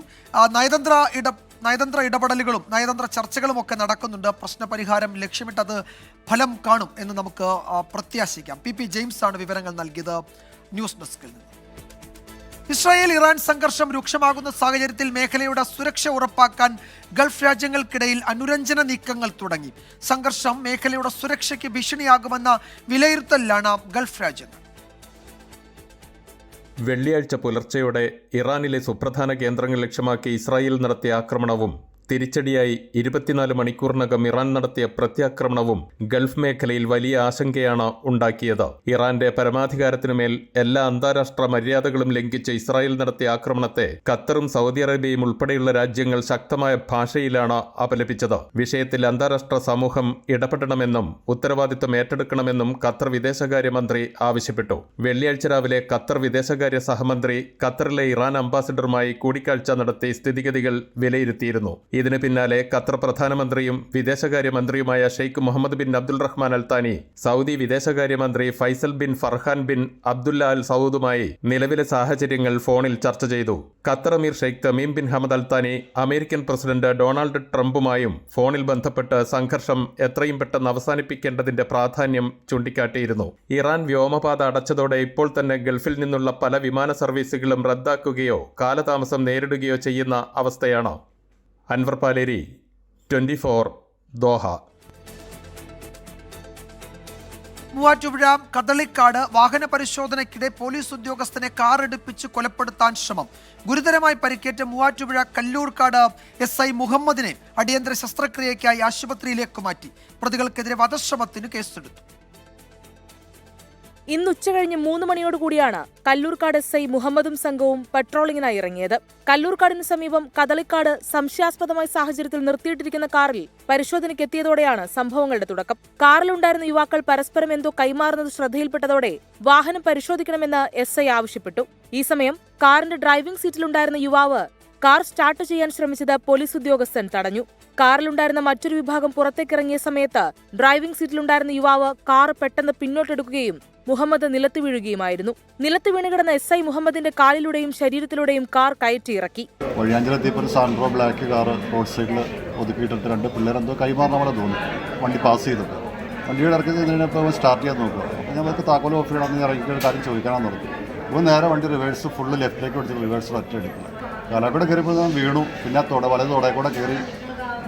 നയതന്ത്ര ഇടപെടലുകളും നയതന്ത്ര ചർച്ചകളും ഒക്കെ നടക്കുന്നുണ്ട്. പ്രശ്നപരിഹാരം ലക്ഷ്യമിട്ടത് ഫലം കാണും എന്ന് നമുക്ക് പ്രത്യാശിക്കാം. പി ജെയിംസ് ആണ് വിവരങ്ങൾ നൽകിയത് ന്യൂസ് ഡെസ്കിൽ നിന്ന്. ഇസ്രായേൽ ഇറാൻ സംഘർഷം രൂക്ഷമാകുന്ന സാഹചര്യത്തിൽ മേഖലയുടെ സുരക്ഷ ഉറപ്പാക്കാൻ ഗൾഫ് രാജ്യങ്ങൾക്കിടയിൽ അനുരഞ്ജന നീക്കങ്ങൾ തുടങ്ങി. സംഘർഷം മേഖലയുടെ സുരക്ഷയ്ക്ക് ഭീഷണിയാകുമെന്ന വിലയിരുത്തലിലാണ് ഗൾഫ് രാജ്യങ്ങൾ. വെള്ളിയാഴ്ച പുലർച്ചെയോടെ ഇറാനിലെ സുപ്രധാന കേന്ദ്രങ്ങൾ ലക്ഷ്യമാക്കി ഇസ്രായേൽ നടത്തിയ ആക്രമണവും തിരിച്ചടിയായി 24 മണിക്കൂറിനകം ഇറാൻ നടത്തിയ പ്രത്യാക്രമണവും ഗൾഫ് മേഖലയിൽ വലിയ ആശങ്കയാണ് ഉണ്ടാക്കിയത്. ഇറാന്റെ പരമാധികാരത്തിനുമേൽ എല്ലാ അന്താരാഷ്ട്ര മര്യാദകളും ലംഘിച്ച് ഇസ്രായേൽ നടത്തിയ ആക്രമണത്തെ ഖത്തറും സൗദി അറേബ്യയും ഉൾപ്പെടെയുള്ള രാജ്യങ്ങൾ ശക്തമായ ഭാഷയിലാണ് അപലപിച്ചത്. വിഷയത്തിൽ അന്താരാഷ്ട്ര സമൂഹം ഇടപെടണമെന്നും ഉത്തരവാദിത്തം ഏറ്റെടുക്കണമെന്നും ഖത്തർ വിദേശകാര്യമന്ത്രി ആവശ്യപ്പെട്ടു. വെള്ളിയാഴ്ച രാവിലെ ഖത്തർ വിദേശകാര്യ സഹമന്ത്രി ഖത്തറിലെ ഇറാൻ അംബാസിഡറുമായി കൂടിക്കാഴ്ച നടത്തി സ്ഥിതിഗതികൾ വിലയിരുത്തിയിരുന്നു. ഇതിന് പിന്നാലെ ഖത്തർ പ്രധാനമന്ത്രിയും വിദേശകാര്യമന്ത്രിയുമായ Sheikh Mohammed bin Abdul Rahman Al Thani Saudi വിദേശകാര്യമന്ത്രി Faisal bin Farhan bin Abdullah Al സൗദുമായി നിലവിലെ സാഹചര്യങ്ങൾ ഫോണിൽ ചർച്ച ചെയ്തു. ഖത്തർ അമീർ Sheikh Tamim bin Hamad Al Thani American president Donald ട്രംപുമായും ഫോണിൽ ബന്ധപ്പെട്ട് സംഘർഷം എത്രയും പെട്ടെന്ന് അവസാനിപ്പിക്കേണ്ടതിന്റെ പ്രാധാന്യം ചൂണ്ടിക്കാട്ടിയിരുന്നു. ഇറാൻ വ്യോമപാത അടച്ചതോടെ ഇപ്പോൾ തന്നെ ഗൾഫിൽ നിന്നുള്ള പല വിമാന സർവീസുകളും റദ്ദാക്കുകയോ കാലതാമസം നേരിടുകയോ ചെയ്യുന്ന അവസ്ഥയാണ്. അൻവർ പാലേരി, 24 ദോഹ. മൂവാറ്റുപുഴ കദളിക്കാട് വാഹന പരിശോധനയ്ക്കിടെ പോലീസ് ഉദ്യോഗസ്ഥനെ കാർ ഇടിപ്പിച്ച് കൊലപ്പെടുത്താൻ ശ്രമം. ഗുരുതരമായി പരിക്കേറ്റ മൂവാറ്റുപുഴ കല്ലൂർക്കാട് SI മുഹമ്മദിനെ അടിയന്തര ശസ്ത്രക്രിയയ്ക്കായി ആശുപത്രിയിലേക്ക് മാറ്റി. പ്രതികൾക്കെതിരെ വധശ്രമത്തിന് കേസെടുത്തു. ഇന്ന് ഉച്ചകഴിഞ്ഞ് 3 മണിയോടുകൂടിയാണ് കല്ലൂർക്കാട് SI മുഹമ്മദും സംഘവും പട്രോളിങ്ങിനായി ഇറങ്ങിയത്. കല്ലൂർക്കാടിന് സമീപം കദളിക്കാട് സംശയാസ്പദമായ സാഹചര്യത്തിൽ നിർത്തിയിട്ടിരിക്കുന്ന കാറിൽ പരിശോധനയ്ക്ക് എത്തിയതോടെയാണ് സംഭവങ്ങളുടെ തുടക്കം. കാറിലുണ്ടായിരുന്ന യുവാക്കൾ പരസ്പരം എന്തോ കൈമാറുന്നത് ശ്രദ്ധയിൽപ്പെട്ടതോടെ വാഹനം പരിശോധിക്കണമെന്ന് SI ആവശ്യപ്പെട്ടു. ഈ സമയം കാറിന്റെ ഡ്രൈവിംഗ് സീറ്റിലുണ്ടായിരുന്ന യുവാവ് കാർ സ്റ്റാർട്ട് ചെയ്യാൻ ശ്രമിച്ചത് പോലീസ് ഉദ്യോഗസ്ഥൻ തടഞ്ഞു. കാറിലുണ്ടായിരുന്ന മറ്റൊരു വിഭാഗം പുറത്തേക്കിറങ്ങിയ സമയത്ത് ഡ്രൈവിംഗ് സീറ്റിലുണ്ടായിരുന്ന യുവാവ് കാർ പെട്ടെന്ന് പിന്നോട്ടെടുക്കുകയും മുഹമ്മദ് നിലത്ത് വീഴുകയുമായിരുന്നു. നിലത്ത് വീണുകിടന്ന SI മുഹമ്മദിന്റെ കാലിലൂടെയും ശരീരത്തിലൂടെയും കാർ കയറ്റിയിറക്കി. വഴിയാഞ്ചിലെത്തിയപ്പോൾ സാൻഡ്രോ ബ്ലാക്ക് കാർ റോഡ് സൈഡിൽ ഒതുക്കിയിട്ടിട്ട് 2 പിള്ളേരെന്തോ കൈമാറുന്ന പോലെ തോന്നി. വണ്ടി പാസ് ചെയ്തിട്ട് വണ്ടിയുടെ ഇറക്കി കഴിഞ്ഞപ്പോൾ സ്റ്റാർട്ട് ചെയ്യാൻ നോക്കുക. അപ്പോൾ ഞങ്ങൾക്ക് താക്കോൽ ഓഫ് ചെയ്യണമെന്ന് ഇറങ്ങിയ കാര്യം ചോദിക്കാനാണ് നടത്തി. അപ്പോൾ നേരെ വണ്ടി റിവേഴ്സ് ഫുള്ള് ലെഫ്റ്റിലേക്ക് പിടിച്ച് റിവേഴ്സ് ഒറ്റ എടുക്കില്ല. കാലക്കൂടെ കയറിയപ്പോൾ വീണു. പിന്നെ വലത് തോടെ കൂടെ കയറി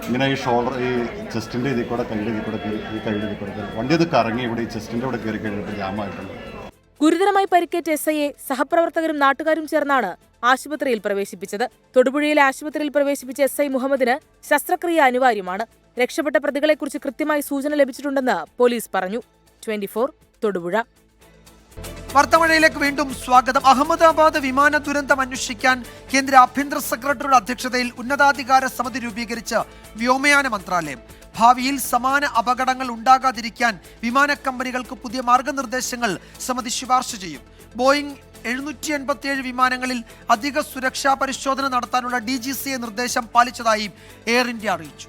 ഇങ്ങനെ ഈ ഷോൾഡർ ഈ ചെസ്റ്റിൻ്റെ ഇതിൽ കൂടെ കൈയുടെ ഇതിൽ കൂടെ കയറി ഈ കൈയുടെ ഇതിൽ കൂടെ കയറി വണ്ടി അത് കറങ്ങി ഇവിടെ ഈ ചെസ്റ്റിൻ്റെ കൂടെ കയറി കഴിഞ്ഞിട്ട് ജാമായിട്ടുണ്ട്. ഗുരുതരമായി പരിക്കേറ്റ SIയെ സഹപ്രവർത്തകരും നാട്ടുകാരും ചേർന്നാണ് ആശുപത്രിയിൽ പ്രവേശിപ്പിച്ചത്. തൊടുപുഴയിലെ ആശുപത്രിയിൽ പ്രവേശിപ്പിച്ച SI മുഹമ്മദിന് ശസ്ത്രക്രിയ അനിവാര്യമാണ്. രക്ഷപ്പെട്ട പ്രതികളെക്കുറിച്ച് കൃത്യമായി സൂചന ലഭിച്ചിട്ടുണ്ടെന്ന് പോലീസ് പറഞ്ഞു. 24 തൊടുപുഴ. വാർത്താമഴയിലേക്ക് വീണ്ടും സ്വാഗതം. അഹമ്മദാബാദ് വിമാന ദുരന്തം അന്വേഷിക്കാൻ കേന്ദ്ര ആഭ്യന്തര സെക്രട്ടറിയുടെ അധ്യക്ഷതയിൽ ഉന്നതാധികാര സമിതി രൂപീകരിച്ച് വ്യോമയാന മന്ത്രാലയം. ഭാവിയിൽ സമാന അപകടങ്ങൾ ഉണ്ടാകാതിരിക്കാൻ വിമാന കമ്പനികൾക്ക് പുതിയ മാർഗനിർദ്ദേശങ്ങൾ സമിതി ശുപാർശ ചെയ്യും. ബോയിംഗ് 787 വിമാനങ്ങളിൽ അധിക സുരക്ഷാ പരിശോധന നടത്താനുള്ള DGCA നിർദ്ദേശം പാലിച്ചതായി എയർ ഇന്ത്യ അറിയിച്ചു.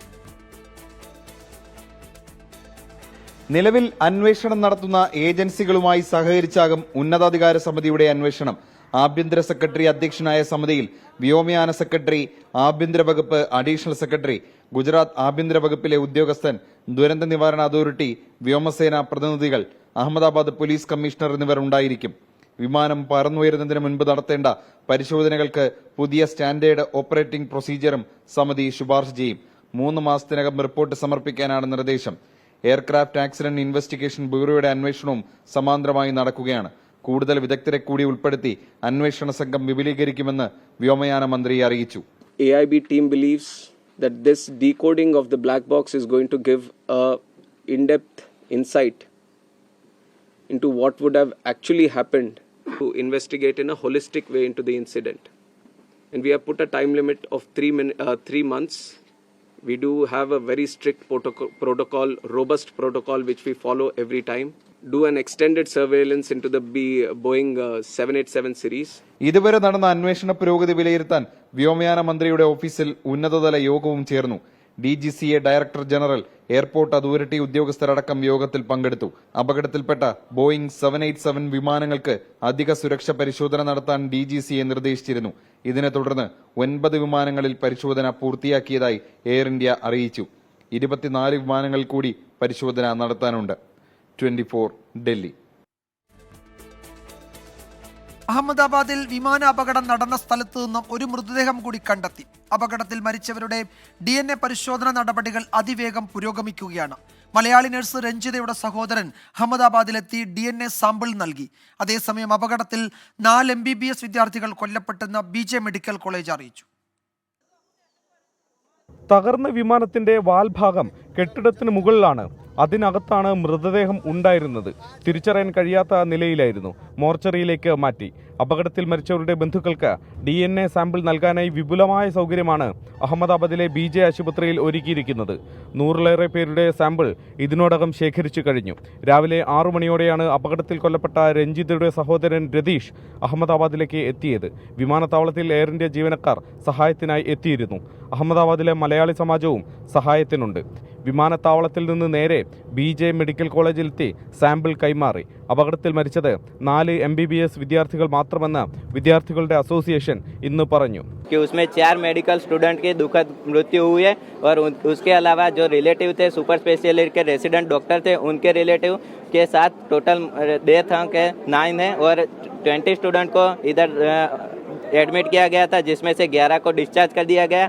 നിലവിൽ അന്വേഷണം നടത്തുന്ന ഏജൻസികളുമായി സഹകരിച്ചാകും ഉന്നതാധികാര സമിതിയുടെ അന്വേഷണം. ആഭ്യന്തര സെക്രട്ടറി അധ്യക്ഷനായ സമിതിയിൽ വ്യോമയാന സെക്രട്ടറി, ആഭ്യന്തര വകുപ്പ് അഡീഷണൽ സെക്രട്ടറി, ഗുജറാത്ത് ആഭ്യന്തര വകുപ്പിലെ ഉദ്യോഗസ്ഥൻ, ദുരന്ത നിവാരണ അതോറിറ്റി, വ്യോമസേന പ്രതിനിധികൾ, അഹമ്മദാബാദ് പോലീസ് കമ്മീഷണർ എന്നിവർ ഉണ്ടായിരിക്കും. വിമാനം പറന്നുയരുന്നതിന് മുൻപ് നടത്തേണ്ട പരിശോധനകൾക്ക് പുതിയ സ്റ്റാൻഡേർഡ് ഓപ്പറേറ്റിംഗ് പ്രൊസീജിയറും സമിതി ശുപാർശ ചെയ്യും. 3 മാസത്തിനകം റിപ്പോർട്ട് സമർപ്പിക്കാനാണ് നിർദ്ദേശം. എയർക്രാഫ്റ്റ് ആക്സിഡന്റ് ഇൻവെസ്റ്റിഗേഷൻ ബ്യൂറോയുടെ അന്വേഷണവും സമാന്തരമായി നടക്കുകയാണ്. കൂടുതൽ വിദഗ്ധരെ കൂടി ഉൾപ്പെടുത്തി അന്വേഷണ സംഘം വിപുലീകരിക്കുമെന്ന് വ്യോമയാന മന്ത്രി അറിയിച്ചു. AIB team believes that this decoding of the black box is going to give a in-depth insight into what would have actually happened, to investigate in a holistic way into the incident. And we have put a time limit of 3 months. We do have a very strict protocol, robust protocol, which we follow every time. Do an extended surveillance into the Boeing 787 series. ഇതുവരെ നടന്ന അന്വേഷണ പുരോഗതി വിലയിരുത്താൻ വ്യോമയാന മന്ത്രിയുടെ ഓഫീസിൽ ഉന്നതതല യോഗവും ചേർന്നു. DGCA director general, airport authority ഉദ്യോഗസ്ഥരടക്കം യോഗത്തിൽ പങ്കെടുത്തു. അപകടത്തിൽപ്പെട്ട ബോയിംഗ് 787 വിമാനങ്ങൾക്ക് അധിക സുരക്ഷ പരിശോധന നടത്താൻ DGCA നിർദ്ദേശിച്ചിരുന്നു. ഇതിനെ തുടർന്ന് 9 വിമാനങ്ങളിൽ പരിശോധന പൂർത്തിയാക്കിയതായി എയർ ഇന്ത്യ അറിയിച്ചു. 24 വിമാനങ്ങളിൽ കൂടി പരിശോധന നടത്താനുണ്ട്. 24 ഡൽഹി. അഹമ്മദാബാദിൽ വിമാന അപകടം നടന്ന സ്ഥലത്ത് നിന്നും ഒരു മൃതദേഹം കൂടി കണ്ടെത്തി. അപകടത്തിൽ മരിച്ചവരുടെ DNA പരിശോധന നടപടികൾ അതിവേഗം പുരോഗമിക്കുകയാണ്. മലയാളി നഴ്സ് രഞ്ജിതയുടെ സഹോദരൻ അഹമ്മദാബാദിലെത്തി DNA സാമ്പിൾ നൽകി. അതേസമയം അപകടത്തിൽ 4 MBBS വിദ്യാർത്ഥികൾ കൊല്ലപ്പെട്ടെന്ന് BJ മെഡിക്കൽ കോളേജ് അറിയിച്ചു. തകർന്ന വിമാനത്തിന്റെ വാൽഭാഗം കെട്ടിടത്തിന് മുകളിലാണ്. അതിനകത്താണ് മൃതദേഹം ഉണ്ടായിരുന്നത്. തിരിച്ചറിയാൻ കഴിയാത്ത നിലയിലായിരുന്നു. മോർച്ചറിയിലേക്ക് മാറ്റി. അപകടത്തിൽ മരിച്ചവരുടെ ബന്ധുക്കൾക്ക് DNA സാമ്പിൾ നൽകാനായി വിപുലമായ സൗകര്യമാണ് അഹമ്മദാബാദിലെ BJ ആശുപത്രിയിൽ ഒരുക്കിയിരിക്കുന്നത്. 100-ലേറെ പേരുടെ സാമ്പിൾ ഇതിനോടകം ശേഖരിച്ചു കഴിഞ്ഞു. രാവിലെ 6 മണിയോടെയാണ് അപകടത്തിൽ കൊല്ലപ്പെട്ട രഞ്ജിതയുടെ സഹോദരൻ രതീഷ് അഹമ്മദാബാദിലേക്ക് എത്തിയത്. വിമാനത്താവളത്തിൽ എയർ ഇന്ത്യ ജീവനക്കാർ സഹായത്തിനായി എത്തിയിരുന്നു. അഹമ്മദാബാദിലെ മലയാളി സമാജവും സഹായത്തിനുണ്ട്. വിമാനത്താവളത്തിൽ നിന്ന് നേരെ BJ മെഡിക്കൽ കോളേജിലെത്തി സാമ്പിൾ കൈമാറി. അപകടത്തിൽ മരിച്ചത് 4 MBBS വിദ്യാർത്ഥികൾ മാത്രമെന്ന് വിദ്യാർത്ഥികളുടെ അസോസിയേഷൻ ഇന്ന് പറഞ്ഞു. उसमें 4 मेडिकल स्टूडेंट की दुखद मृत्यु हुई है और उसके अलावा जो रिलेटिव थे, सुपर स्पेशलिस्ट के रेसिडेंट डॉक्टर थे, उनके रिलेटिव के साथ टोटल डेथ के 9 है और 20 स्टूडेंट को इधर एडमिट किया गया था, जिसमें से 11 को डिस्चार्ज कर दिया गया.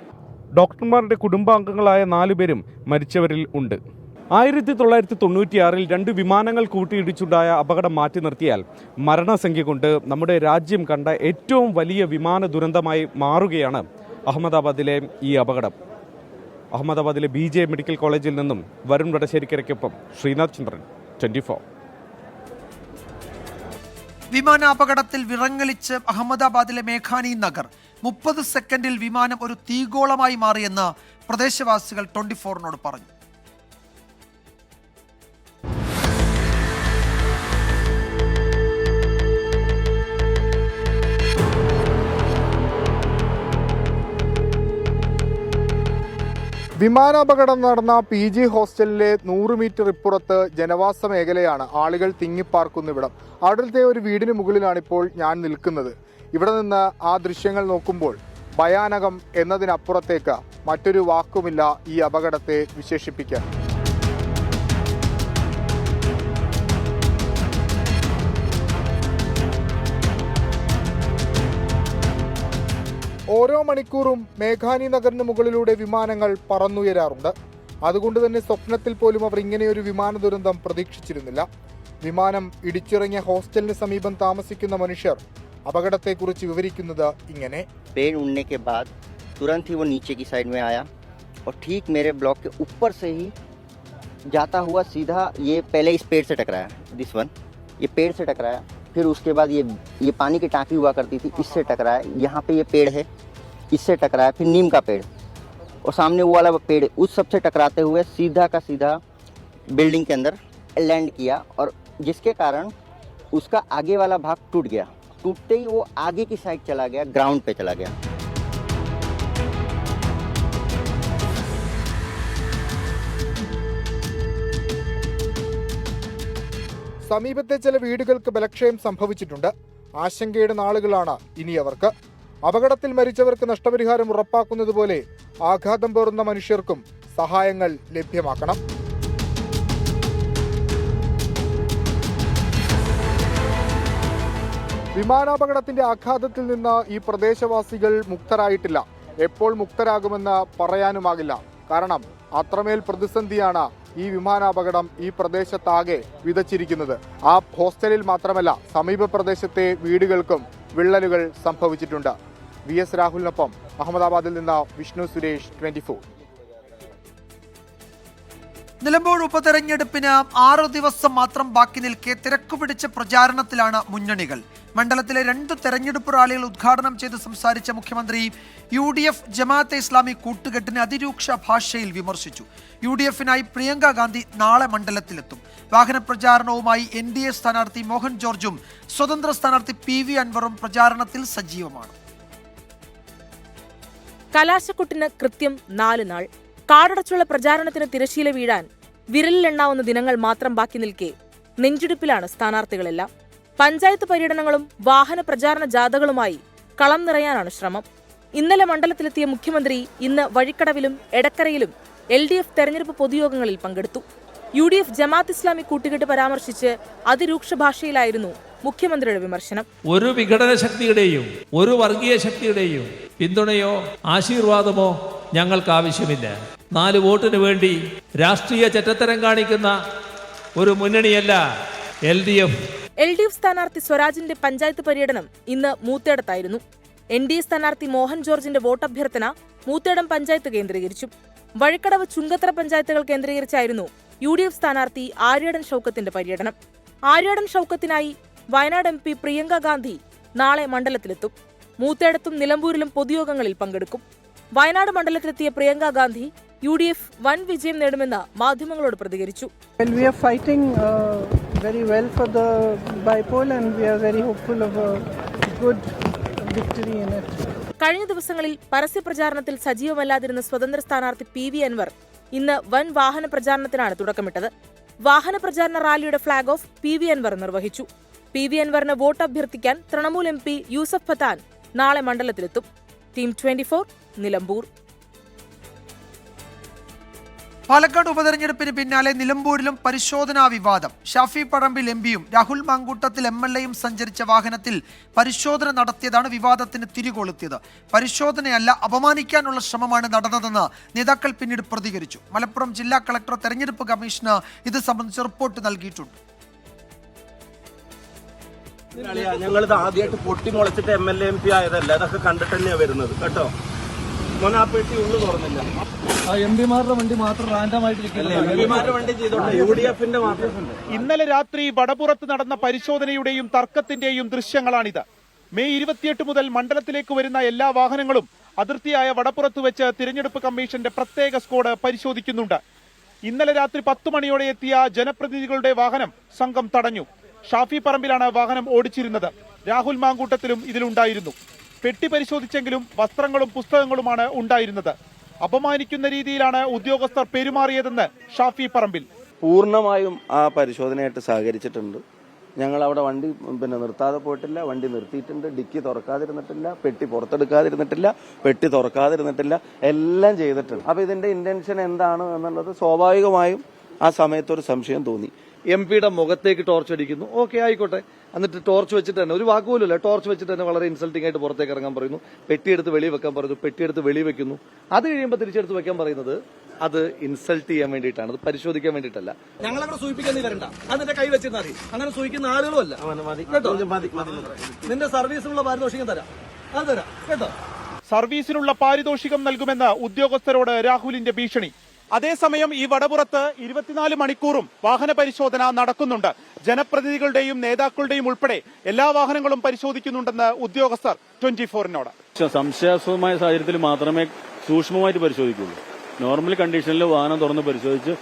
ഡോക്ടർമാരുടെ കുടുംബാംഗങ്ങളായ 4 പേരും മരിച്ചവരിൽ ഉണ്ട്. 1996-ൽ 2 വിമാനങ്ങൾ കൂട്ടിയിടിച്ചുണ്ടായ അപകടം മാറ്റി നിർത്തിയാൽ മരണസംഖ്യ കൊണ്ട് നമ്മുടെ രാജ്യം കണ്ട ഏറ്റവും വലിയ വിമാന ദുരന്തമായി മാറുകയാണ് അഹമ്മദാബാദിലെ ഈ അപകടം. അഹമ്മദാബാദിലെ BJ മെഡിക്കൽ കോളേജിൽ നിന്നും വരുൺ വടശ്ശേരിക്കരയ്ക്കൊപ്പം ശ്രീനാഥ് ചന്ദ്രൻ, 24. വിമാനാപകടത്തിൽ വിറങ്ങലിച്ച് അഹമ്മദാബാദിലെ മേഘാനി നഗർ. 30 സെക്കൻഡിൽ വിമാനം ഒരു തീഗോളമായി മാറിയെന്ന് പ്രദേശവാസികൾ 24-നോട് പറഞ്ഞു. വിമാനാപകടം നടന്ന PG ഹോസ്റ്റലിലെ 100 മീറ്റർ ഇപ്പുറത്ത് ജനവാസ മേഖലയാണ്. ആളുകൾ തിങ്ങിപ്പാർക്കുന്നിവിടം. അവിടുത്തെ ഒരു വീടിന് മുകളിലാണിപ്പോൾ ഞാൻ നിൽക്കുന്നത്. ഇവിടെ നിന്ന് ആ ദൃശ്യങ്ങൾ നോക്കുമ്പോൾ ഭയാനകം എന്നതിനപ്പുറത്തേക്ക് മറ്റൊരു വാക്കുമില്ല ഈ അപകടത്തെ വിശേഷിപ്പിക്കാൻ. ഓരോ മണിക്കൂറും മേഘാനി നഗറിന് മുകളിലൂടെ വിമാനങ്ങൾ പറന്നുയരാറുണ്ട്. അതുകൊണ്ട് തന്നെ സ്വപ്നത്തിൽ പോലും അവർ ഇങ്ങനെയൊരു വിമാന ദുരന്തം പ്രതീക്ഷിച്ചിരുന്നില്ല. വിമാനം ഇടിച്ചിറങ്ങിയ ഹോസ്റ്റലിന് സമീപം താമസിക്കുന്ന മനുഷ്യർ അപകടത്തെക്കുറിച്ച് വിവരിക്കുന്നത് ഇങ്ങനെ. पेड़ उड़ने के बाद तुरंत ही वो नीचे की साइड में आया और ठीक मेरे ब्लॉक के ऊपर से ही जाता हुआ सीधा ये पहले इस पेड़ से टकराया, दिस वन, ये पेड़ से टकराया. फिर उसके बाद ये पानी की टांकी हुआ करती थी, इससे टकराया. यहाँ पे ये पेड़ है, इससे टकराया. फिर नीम का पेड़ और सामने वो वाला पेड़, उस सबसे टकराते हुए सीधा का सीधा बिल्डिंग के अंदर लैंड किया और जिसके कारण उसका आगे वाला भाग टूट गया. टूटते ही वो आगे की साइड चला गया, ग्राउंड पे चला गया. സമീപത്തെ ചില വീടുകൾക്ക് ബലക്ഷയം സംഭവിച്ചിട്ടുണ്ട്. ആശങ്കയുടെ നാളുകളാണ് ഇനി അവർക്ക്. അപകടത്തിൽ മരിച്ചവർക്ക് നഷ്ടപരിഹാരം ഉറപ്പാക്കുന്നതുപോലെ ആഘാതം പേറുന്ന മനുഷ്യർക്കും സഹായങ്ങൾ ലഭ്യമാക്കണം. വിമാനാപകടത്തിന്റെ ആഘാതത്തിൽ നിന്ന് ഈ പ്രദേശവാസികൾ മുക്തരായിട്ടില്ല. എപ്പോൾ മുക്തരാകുമെന്ന് പറയാനുമാകില്ല. കാരണം അത്രമേൽ പ്രതിസന്ധിയാണ് ഈ വിമാനാപകടം ഈ പ്രദേശത്താകെ വിതച്ചിരിക്കുന്നത്. ആ ഹോസ്റ്റലിൽ മാത്രമല്ല, സമീപ പ്രദേശത്തെ വീടുകൾക്കും വിള്ളലുകൾ സംഭവിച്ചിട്ടുണ്ട്. VS രാഹുലിനൊപ്പം അഹമ്മദാബാദിൽ നിന്ന് വിഷ്ണു സുരേഷ്, 24. നിലമ്പൂർ ഉപതെരഞ്ഞെടുപ്പിന് 6 ദിവസം മാത്രം ബാക്കി നിൽക്കെ തിരക്കുപിടിച്ച പ്രചാരണത്തിലാണ് മുന്നണികൾ. മണ്ഡലത്തിലെ 2 തെരഞ്ഞെടുപ്പ് റാലികൾ ഉദ്ഘാടനം ചെയ്ത് സംസാരിച്ച മുഖ്യമന്ത്രി UDF ജമാഅത്തെ ഇസ്ലാമി കൂട്ടുകെട്ടിനെ അതിരൂക്ഷ ഭാഷയിൽ വിമർശിച്ചു. UDF-നായി പ്രിയങ്ക ഗാന്ധി നാളെ മണ്ഡലത്തിലെത്തും. വാഹന പ്രചാരണവുമായി NDA സ്ഥാനാർത്ഥി മോഹൻ ജോർജും സ്വതന്ത്ര സ്ഥാനാർത്ഥി PV അൻവറും പ്രചാരണത്തിൽ സജീവമാണ്. കലാശക്കൊട്ടിന് കൃത്യം 4 നാൾ. കാടടച്ചുള്ള പ്രചാരണത്തിന് തിരശ്ശീല വീഴാൻ വിരലിലെണ്ണാവുന്ന ദിനങ്ങൾ മാത്രം ബാക്കി നിൽക്കെ നെഞ്ചിടിപ്പിലാണ് സ്ഥാനാർത്ഥികളെല്ലാം. പഞ്ചായത്ത് പര്യടനങ്ങളും വാഹന പ്രചാരണ ജാഥകളുമായി കളം നിറയാനാണ് ശ്രമം. ഇന്നലെ മണ്ഡലത്തിലെത്തിയ മുഖ്യമന്ത്രി ഇന്ന് വഴിക്കടവിലും എടക്കരയിലും LDF തെരഞ്ഞെടുപ്പ് പൊതുയോഗങ്ങളിൽ പങ്കെടുത്തു. UDF ജമാഅത്ത് ഇസ്ലാമി കൂട്ടുകെട്ട് പരാമർശിച്ച് അതിരൂക്ഷ ഭാഷയിലായിരുന്നു മുഖ്യമന്ത്രിയുടെ വിമർശനം. ഒരു വിഘടന ശക്തിയുടെയും ഒരു വർഗീയ ശക്തിയുടെയും പിന്തുണയോ ആശീർവാദമോ ഞങ്ങൾക്ക് ആവശ്യമില്ല. 4 വോട്ടിന് വേണ്ടി രാഷ്ട്രീയ ചെറ്റത്തരം കാണിക്കുന്ന ഒരു മുന്നണിയല്ല LDF. LDF സ്ഥാനാർത്ഥി സ്വരാജിന്റെ പഞ്ചായത്ത് പര്യടനം ഇന്ന് മൂത്തേടത്തായിരുന്നു. NDA സ്ഥാനാർത്ഥി മോഹൻ ജോർജിന്റെ വോട്ടഭ്യർത്ഥന മൂത്തേടം പഞ്ചായത്ത് കേന്ദ്രീകരിച്ചു. വഴിക്കടവ് ചുങ്കത്തറ പഞ്ചായത്തുകൾ കേന്ദ്രീകരിച്ചായിരുന്നു UDF സ്ഥാനാർത്ഥി ആര്യാടൻ ഷൗക്കത്തിന്റെ പര്യടനം. ആര്യാടൻ ഷൗക്കത്തിനായി വയനാട് MP പ്രിയങ്ക ഗാന്ധി നാളെ മണ്ഡലത്തിലെത്തും. മൂത്തേടത്തും നിലമ്പൂരിലും പൊതുയോഗങ്ങളിൽ പങ്കെടുക്കും. വയനാട് മണ്ഡലത്തിലെത്തിയ പ്രിയങ്ക ഗാന്ധി UDF വൻ വിജയം നേടുമെന്ന് മാധ്യമങ്ങളോട് പ്രതികരിച്ചു. We are fighting very well for the bypoll and we are very hopeful of a good victory in it. കഴിഞ്ഞ ദിവസങ്ങളിൽ പരസ്യപ്രചാരണത്തിൽ സജീവമല്ലാതിരുന്ന സ്വതന്ത്ര സ്ഥാനാർത്ഥി PV അൻവർ ഇന്ന് വൻ വാഹന പ്രചാരണത്തിനാണ് തുടക്കമിട്ടത്. വാഹന പ്രചാരണ റാലിയുടെ ഫ്ളാഗ് ഓഫ് PV അൻവർ നിർവഹിച്ചു. PV അൻവറിന് വോട്ട് അഭ്യർത്ഥിക്കാൻ തൃണമൂൽ MP യൂസഫ് പത്താൻ നാളെ മണ്ഡലത്തിലെത്തും. ടീം 24 നിലമ്പൂർ. പാലക്കാട് ഉപതെരഞ്ഞെടുപ്പിന് പിന്നാലെ നിലമ്പൂരിലും പരിശോധനാ വിവാദം. ഷാഫി പറമ്പിൽ MPയും രാഹുൽ മാങ്കൂട്ടത്തിൽ MLAയും സഞ്ചരിച്ച വാഹനത്തിൽ പരിശോധന നടത്തിയതാണ് വിവാദത്തിന് തിരികൊളുത്തിയത്. പരിശോധനയല്ല, അപമാനിക്കാനുള്ള ശ്രമമാണ് നടന്നതെന്ന് നേതാക്കൾ പിന്നീട് പ്രതികരിച്ചു. മലപ്പുറം ജില്ലാ കളക്ടർ തെരഞ്ഞെടുപ്പ് കമ്മീഷന് ഇത് സംബന്ധിച്ച് റിപ്പോർട്ട് നൽകിയിട്ടുണ്ട്. ഞങ്ങളിത് ആദ്യമായിട്ട് പൊട്ടിമുളച്ചിട്ട് MLA MP ആയതല്ല, അതൊക്കെ കണ്ടിട്ട് തന്നെയാണ് വരുന്നത് കേട്ടോ. മോനാപ്പെട്ടി ഉള്ളു തുറന്നില്ല. MPമാരുടെ വണ്ടി മാത്രം MPമാരുടെ വണ്ടി ചെയ്തോട്ടെ, UDFന്റെ മാത്രം. ഇന്നലെ രാത്രി വടപുറത്ത് നടന്ന പരിശോധനയുടെയും തർക്കത്തിന്റെയും ദൃശ്യങ്ങളാണിത്. മെയ് 28 മുതൽ മണ്ഡലത്തിലേക്ക് വരുന്ന എല്ലാ വാഹനങ്ങളും അതിർത്തിയായ വടപുറത്ത് വെച്ച് തിരഞ്ഞെടുപ്പ് കമ്മീഷന്റെ പ്രത്യേക സ്ക്വാഡ് പരിശോധിക്കുന്നുണ്ട്. ഇന്നലെ രാത്രി 10 മണിയോടെ എത്തിയ ജനപ്രതിനിധികളുടെ വാഹനം സംഘം തടഞ്ഞു. ഷാഫി പറമ്പിലാണ് വാഹനം ഓടിച്ചിരുന്നത്. രാഹുൽ മാങ്കൂട്ടത്തിലും ഇതിലുണ്ടായിരുന്നു. പെട്ടി പരിശോധിച്ചെങ്കിലും വസ്ത്രങ്ങളും പുസ്തകങ്ങളുമാണ് ഉണ്ടായിരുന്നത്. അപമാനിക്കുന്ന രീതിയിലാണ് ഉദ്യോഗസ്ഥർ പെരുമാറിയതെന്ന് ഷാഫി പറമ്പിൽ. പൂർണ്ണമായും ആ പരിശോധനയായിട്ട് സഹകരിച്ചിട്ടുണ്ട്. ഞങ്ങൾ അവിടെ വണ്ടി നിർത്താതെ പോയിട്ടില്ല, വണ്ടി നിർത്തിയിട്ടുണ്ട്, ഡിക്കി തുറക്കാതിരുന്നിട്ടില്ല, പെട്ടി പുറത്തെടുക്കാതിരുന്നിട്ടില്ല, പെട്ടി തുറക്കാതിരുന്നിട്ടില്ല, എല്ലാം ചെയ്തിട്ടുണ്ട്. അപ്പൊ ഇതിന്റെ ഇന്റൻഷൻ എന്താണ് എന്നുള്ളത് സ്വാഭാവികമായും ആ സമയത്തൊരു സംശയം തോന്നി. MPയുടെ മുഖത്തേക്ക് ടോർച്ച് അടിക്കുന്നു. ഓക്കെ, ആയിക്കോട്ടെ. എന്നിട്ട് ടോർച്ച് വെച്ചിട്ട് തന്നെ, ഒരു വാക്കുപോലുമില്ല, ടോർച്ച് വെച്ചിട്ട് തന്നെ വളരെ ഇൻസൾട്ടിംഗ് ആയിട്ട് പുറത്തേക്ക് ഇറങ്ങാൻ പറയുന്നു. പെട്ടിയെടുത്ത് വെളി വെക്കാൻ പറയുന്നു. പെട്ടിയെടുത്ത് വെളി വെക്കുന്നു. അത് കഴിയുമ്പോൾ തിരിച്ചെടുത്ത് വെക്കാൻ പറയുന്നത് അത് ഇൻസൾട്ട് ചെയ്യാൻ വേണ്ടിയിട്ടാണ്, അത് പരിശോധിക്കാൻ വേണ്ടിയിട്ടല്ല. ഞങ്ങളവിടെ സൂചിപ്പിക്കാൻ നീ വരണ്ട, അതിന്റെ കൈ വെച്ചിരുന്നാൽ മതി. അങ്ങനെ സൂചിക്കുന്ന ആളുകളുമല്ല കേട്ടോ. നിന്റെ സർവീസിനുള്ള പാരിതോഷികം തരാം, അത് തരാം കേട്ടോ. സർവീസിനുള്ള പാരിതോഷികം നൽകുമെന്ന് ഉദ്യോഗസ്ഥരോട് രാഹുലിന്റെ ഭീഷണി. അതേസമയം ഈ വടപുറത്ത് 24 മണിക്കൂറും വാഹന പരിശോധന നടക്കുന്നുണ്ട്. ജനപ്രതിനിധികളുടെയും നേതാക്കളുടെയും ഉൾപ്പെടെ എല്ലാ വാഹനങ്ങളും പരിശോധിക്കുന്നുണ്ടെന്ന് ഉദ്യോഗസ്ഥർ 24-നോട്. സംശയാസ്പദമായ സാഹചര്യത്തിൽ മാത്രമേ സൂക്ഷ്മമായിട്ട് പരിശോധിക്കുള്ളൂ. നോർമൽ കണ്ടീഷനിൽ വാഹനം തുറന്ന് പരിശോധിച്ച്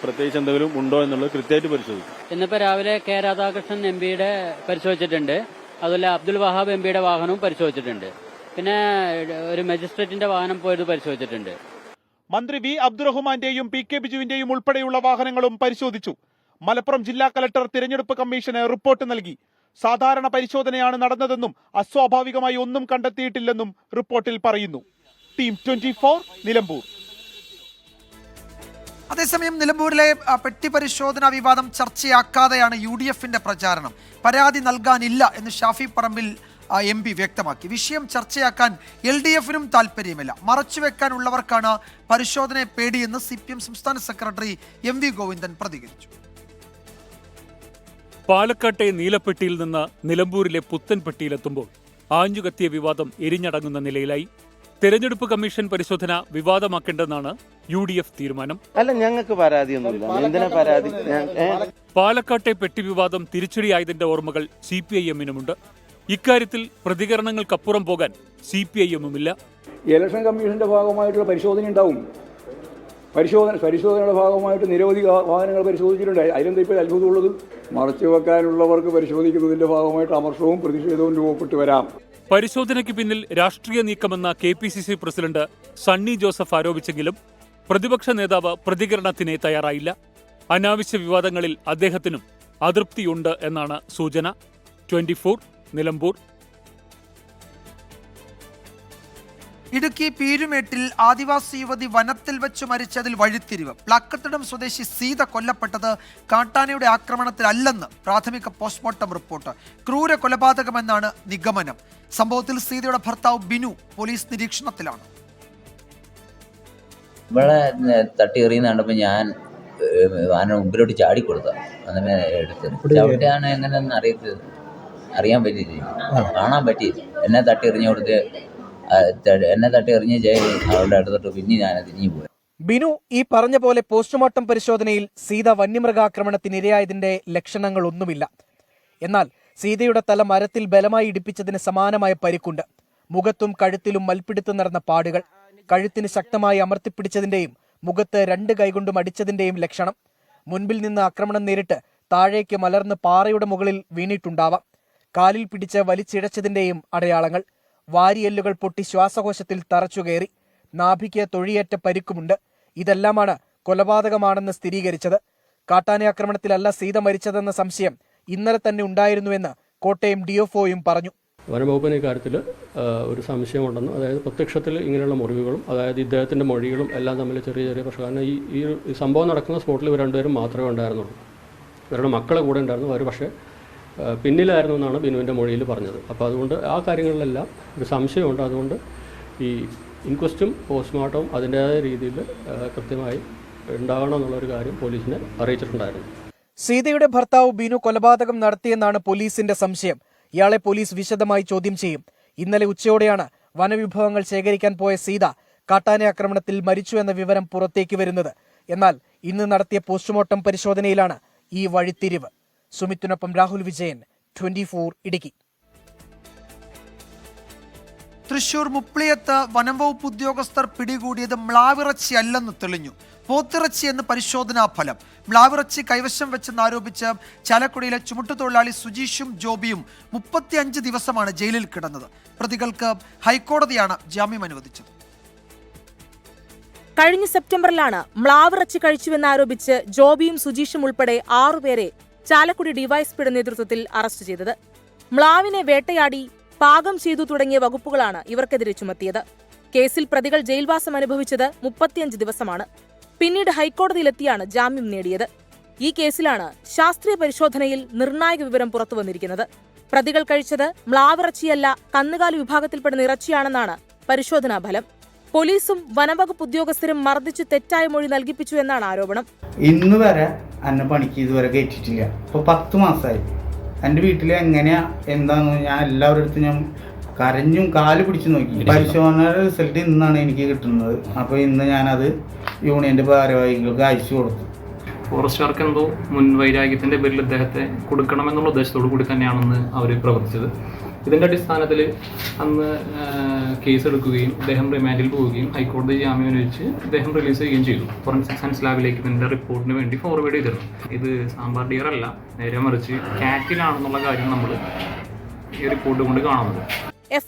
പ്രത്യേകിച്ച് എന്തെങ്കിലും ഉണ്ടോ എന്നുള്ളത് കൃത്യമായിട്ട് പരിശോധിക്കും. ഇന്നിപ്പോ രാവിലെ K രാധാകൃഷ്ണൻ MPയുടെ പരിശോധിച്ചിട്ടുണ്ട്. അതുപോലെ അബ്ദുൽ വഹാബ് MPയുടെ വാഹനവും പരിശോധിച്ചിട്ടുണ്ട്. പിന്നെ ഒരു മജിസ്ട്രേറ്റിന്റെ വാഹനം പോയത് പരിശോധിച്ചിട്ടുണ്ട്. മന്ത്രി V അബ്ദുറഹ്മാന്റെയും PK ബിജുവിന്റെയും ഉൾപ്പെടെയുള്ള വാഹനങ്ങളും പരിശോധിച്ചു. മലപ്പുറം ജില്ലാ കളക്ടർ തിരഞ്ഞെടുപ്പ് കമ്മീഷന് റിപ്പോർട്ട് നൽകി. സാധാരണ പരിശോധനയാണ് നടന്നതെന്നും അസ്വാഭാവികമായി ഒന്നും കണ്ടെത്തിയിട്ടില്ലെന്നും റിപ്പോർട്ടിൽ പറയുന്നു. ടീം 24 നിലമ്പൂർ. അതേസമയം നിലമ്പൂരിലെ പെട്ടി പരിശോധനാ വിവാദം ചർച്ചയാക്കാതെയാണ് UDFന്റെ പ്രചാരണം. പരാതി നൽകാനില്ല എന്ന് ഷാഫി പറമ്പിൽ MP വ്യക്തമാക്കി. വിഷയം ചർച്ചയാക്കാൻ LDFനും താല്പര്യമില്ല. മറച്ചുവെക്കാനുള്ളവർക്കാണ് പരിശോധനയെ പേടിയെന്ന് CPM സംസ്ഥാന സെക്രട്ടറി MV ഗോവിന്ദൻ പ്രതികരിച്ചു. പാലക്കാട്ടെ നീലപ്പെട്ടിയിൽ നിന്ന് നിലമ്പൂരിലെ പുത്തൻപെട്ടിയിലെത്തുമ്പോൾ ആഞ്ഞുകത്തിയ വിവാദം എരിഞ്ഞടങ്ങുന്ന നിലയിലായി. തെരഞ്ഞെടുപ്പ് കമ്മീഷൻ പരിശോധന വിവാദമാക്കേണ്ടെന്നാണ് UDF തീരുമാനം. അല്ല, ഞങ്ങൾക്ക് പരാതിയൊന്നുമില്ല. എന്തിനാ പരാതി? പാലക്കാട്ടെ പെട്ടി വിവാദം തിരിച്ചടിയായതിന്റെ ഓർമ്മകൾ CPIMനുമുണ്ട്. ഇക്കാര്യത്തിൽ പ്രതികരണങ്ങൾക്കപ്പുറം പോകാൻ CPIMുമില്ല. ഇലക്ഷൻ കമ്മീഷന്റെ ഭാഗമായിട്ടുള്ള പരിശോധന ഉണ്ടാവും. പരിശോധനയുടെ ഭാഗമായിട്ട് നിരവധി വാഹനങ്ങൾ പരിശോധിച്ചിട്ടുണ്ട്. അതിലെന്താ ഇപ്പോൾ അത്ഭുതമുള്ളത്? മറച്ചു വെക്കാനുള്ളവർക്ക് പരിശോധിക്കുന്നതിന്റെ ഭാഗമായിട്ട് അമർഷവും പ്രതിഷേധവും രൂപപ്പെട്ടു വരാം. പരിശോധനയ്ക്ക് പിന്നിൽ രാഷ്ട്രീയ നീക്കമെന്ന KPCC പ്രസിഡന്റ് സണ്ണി ജോസഫ് ആരോപിച്ചെങ്കിലും പ്രതിപക്ഷ നേതാവ് പ്രതികരണത്തിന് തയ്യാറായില്ല. അനാവശ്യ വിവാദങ്ങളിൽ അദ്ദേഹത്തിനും അതൃപ്തിയുണ്ട് എന്നാണ് സൂചന. 24 നിലമ്പൂർ. ഇടുക്കി പീരുമേട്ടിൽ ആദിവാസി യുവതി വനത്തിൽ വെച്ച് മരിച്ചതിൽ വഴിത്തിരിവ്. പ്ലാക്കത്തിടം സ്വദേശി സീത കൊല്ലപ്പെട്ടത് കാട്ടാനയുടെ ആക്രമണത്തിലല്ലെന്ന് പ്രാഥമിക പോസ്റ്റ്മോർട്ടം റിപ്പോർട്ട്. ക്രൂര കൊലപാതകമെന്നാണ് നിഗമനം. സംഭവത്തിൽ സീതയുടെ ഭർത്താവ് ബിനു പോലീസ് നിരീക്ഷണത്തിലാണ്. ഇവിടെ തട്ടി എറിയുന്ന കണ്ടപ്പോൾ ഞാൻ മുമ്പിലോട്ട് ചാടിക്കൊടുത്ത അങ്ങനെ എടുത്ത് ചവിട്ടാണ് എങ്ങനെയൊന്നും അറിയാൻ പറ്റിയില്ല, കാണാൻ പറ്റിയില്ല. എന്നെ തട്ടി എറിഞ്ഞു കൊടുത്ത് എന്നെ തട്ടി എറിഞ്ഞ് അവളുടെ അടുത്തോട്ട് പിന്നെ ഞാൻ തിരിഞ്ഞു പോയി. ബിനു ഈ പറഞ്ഞ പോലെ പോസ്റ്റ്മോർട്ടം പരിശോധനയിൽ സീത വന്യമൃഗാക്രമണത്തിനിരയായതിന്റെ ലക്ഷണങ്ങളൊന്നുമില്ല. എന്നാൽ സീതയുടെ തല മരത്തിൽ ബലമായി ഇടിപ്പിച്ചതിന് സമാനമായ പരിക്കുണ്ട്. മുഖത്തും കഴുത്തിലും മൽപ്പിടുത്തം നടന്ന പാടുകൾ, കഴുത്തിന് ശക്തമായി അമർത്തിപ്പിടിച്ചതിന്റെയും മുഖത്ത് 2 കൈകൊണ്ടും അടിച്ചതിന്റെയും ലക്ഷണം. മുൻപിൽ നിന്ന് ആക്രമണം നേരിട്ട് താഴേക്ക് മലർന്ന് പാറയുടെ മുകളിൽ വീണിട്ടുണ്ടാവാം. കാലിൽ പിടിച്ച് വലിച്ചിഴച്ചതിന്റെയും അടയാളങ്ങൾ. വാരിയെല്ലുകൾ പൊട്ടി ശ്വാസകോശത്തിൽ തറച്ചുകയറി. നാഭിക്ക് തൊഴിയേറ്റ പരിക്കുമുണ്ട്. ഇതെല്ലാമാണ് കൊലപാതകമാണെന്ന് സ്ഥിരീകരിച്ചത്. കാട്ടാന ആക്രമണത്തിലല്ല സീത മരിച്ചതെന്ന സംശയം ഇന്നലെ തന്നെ ഉണ്ടായിരുന്നുവെന്ന് കോട്ടയം DFOയും പറഞ്ഞു. വനംവകുപ്പിന് ഇക്കാര്യത്തിൽ ഒരു സംശയമുണ്ടെന്നും, അതായത് പ്രത്യക്ഷത്തിൽ ഇങ്ങനെയുള്ള മുറിവുകളും അതായത് ഇദ്ദേഹത്തിൻ്റെ മൊഴികളും എല്ലാം തമ്മിൽ ചെറിയ ചെറിയ പ്രശ്നം. കാരണം ഈ സംഭവം നടക്കുന്ന സ്പോട്ടിൽ ഇവർ രണ്ടുപേരും മാത്രമേ ഉണ്ടായിരുന്നുള്ളൂ. ഇവരുടെ മക്കളെ കൂടെ ഉണ്ടായിരുന്നു. അവർ പക്ഷേ പിന്നിലായിരുന്നു എന്നാണ് ബിനുവിൻ്റെ മൊഴിയിൽ പറഞ്ഞത്. അപ്പോൾ അതുകൊണ്ട് ആ കാര്യങ്ങളിലെല്ലാം ഒരു സംശയമുണ്ട്. അതുകൊണ്ട് ഈ ഇൻക്വസ്റ്റും പോസ്റ്റ്മോർട്ടവും അതിൻ്റേതായ രീതിയിൽ കൃത്യമായി ഉണ്ടാകണം എന്നുള്ളൊരു കാര്യം പോലീസിനെ അറിയിച്ചിട്ടുണ്ടായിരുന്നു. സീതയുടെ ഭർത്താവ് ബിനു കൊലപാതകം നടത്തിയെന്നാണ് പോലീസിന്റെ സംശയം. ഇയാളെ പോലീസ് വിശദമായി ചോദ്യം ചെയ്യും. ഇന്നലെ ഉച്ചയോടെയാണ് വനവിഭവങ്ങൾ ശേഖരിക്കാൻ പോയ സീത കാട്ടാന ആക്രമണത്തിൽ മരിച്ചു എന്ന വിവരം പുറത്തേക്ക് വരുന്നത്. എന്നാൽ ഇന്ന് നടത്തിയ പോസ്റ്റ്മോർട്ടം പരിശോധനയിലാണ് ഈ വഴിത്തിരിവ്. സുമിത്തിനൊപ്പം രാഹുൽ വിജയൻ, 24 ഇടുക്കി. തൃശൂർ മുപ്ലിയത്ത് വനംവകുപ്പ് ഉദ്യോഗസ്ഥർ പിടികൂടിയത് മ്ലാവിറച്ചി അല്ലെന്ന് തെളിഞ്ഞു. പോത്തിറച്ചി എന്ന് പരിശോധനാ ഫലം. മ്ലാവിറച്ചി കൈവശം വെച്ചെന്നാരോപിച്ച് ചാലക്കുടിയിലെ ചുമട്ടുതൊഴിലാളി സുജീഷും ജോബിയും 35 ദിവസമാണ് ജയിലിൽ കിടന്നത്. പ്രതികൾക്ക് ഹൈക്കോടതിയാണ് ജാമ്യം അനുവദിച്ചത്. കഴിഞ്ഞ സെപ്റ്റംബറിലാണ് മ്ലാവിറച്ചി കഴിച്ചുവെന്നാരോപിച്ച് ജോബിയും സുജീഷും ഉൾപ്പെടെ 6 പേരെ ചാലക്കുടി ഡിവൈഎസ്പിയുടെ നേതൃത്വത്തിൽ അറസ്റ്റ് ചെയ്തത്. മ്ലാവിനെ വേട്ടയാടി പാകം ചെയ്തു തുടങ്ങിയ വകുപ്പുകളാണ് ഇവർക്കെതിരെ ചുമത്തിയത്. കേസിൽ പ്രതികൾ ജയിൽവാസം അനുഭവിച്ചത് 35 ദിവസമാണ്. പിന്നീട് ഹൈക്കോടതിയിലെത്തിയാണ് ജാമ്യം നേടിയത്. ഈ കേസിലാണ് ശാസ്ത്രീയ പരിശോധനയിൽ നിർണായക വിവരം പുറത്തുവന്നിരിക്കുന്നത്. പ്രതികൾ കഴിച്ചത് മ്ലാവിറച്ചിയല്ല, കന്നുകാലി വിഭാഗത്തിൽപ്പെടുന്ന ഇറച്ചിയാണെന്നാണ് പരിശോധനാ ഫലം. പോലീസും വനംവകുപ്പ് ഉദ്യോഗസ്ഥരും മർദ്ദിച്ച് തെറ്റായ മൊഴി നൽകിപ്പിച്ചു എന്നാണ് ആരോപണം. ഇന്ന് വരെ എന്നെ പണിക്ക് ഇതുവരെ കയറ്റിയിട്ടില്ല. ഇപ്പോൾ 10 മാസമായി. എൻ്റെ വീട്ടിൽ എങ്ങനെയാ എന്താന്ന് ഞാൻ എല്ലാവരുടെ അടുത്തും ഞാൻ കരഞ്ഞും കാല് പിടിച്ചു നോക്കി. പരിശോധനയുടെ റിസൾട്ട് ഇന്നാണ് എനിക്ക് കിട്ടുന്നത്. അപ്പോൾ ഇന്ന് ഞാനത് യൂണിയൻ്റെ ഭാരവാഹികൾക്ക് അയച്ചു കൊടുത്തു. ഫോറസ്റ്റുകാർക്ക് എന്തോ മുൻവൈരാഗ്യത്തിൻ്റെ പേരിൽ ഇദ്ദേഹത്തെ കൊടുക്കണമെന്നുള്ള ഉദ്ദേശത്തോടു കൂടി തന്നെയാണെന്ന് അവർ പ്രവർത്തിച്ചത്. ഇതിൻ്റെ അടിസ്ഥാനത്തിൽ അന്ന് കേസെടുക്കുകയും അദ്ദേഹം റിമാൻഡിൽ പോവുകയും ഹൈക്കോടതി ജാമ്യം അനുവദിച്ച് അദ്ദേഹം റിലീസ് ചെയ്യുകയും ചെയ്തു. ഫോറൻസിക് സയൻസ് ലാബിലേക്ക് ഇതിൻ്റെ റിപ്പോർട്ടിന് വേണ്ടി ഫോർവേഡ് ചെയ്തിരുന്നു. ഇത് സാമ്പാർ ഡിയർ അല്ല, നേരെ മറിച്ച് കാറ്റിലാണെന്നുള്ള കാര്യം നമ്മൾ ഈ റിപ്പോർട്ട് കൊണ്ട് കാണുന്നത്.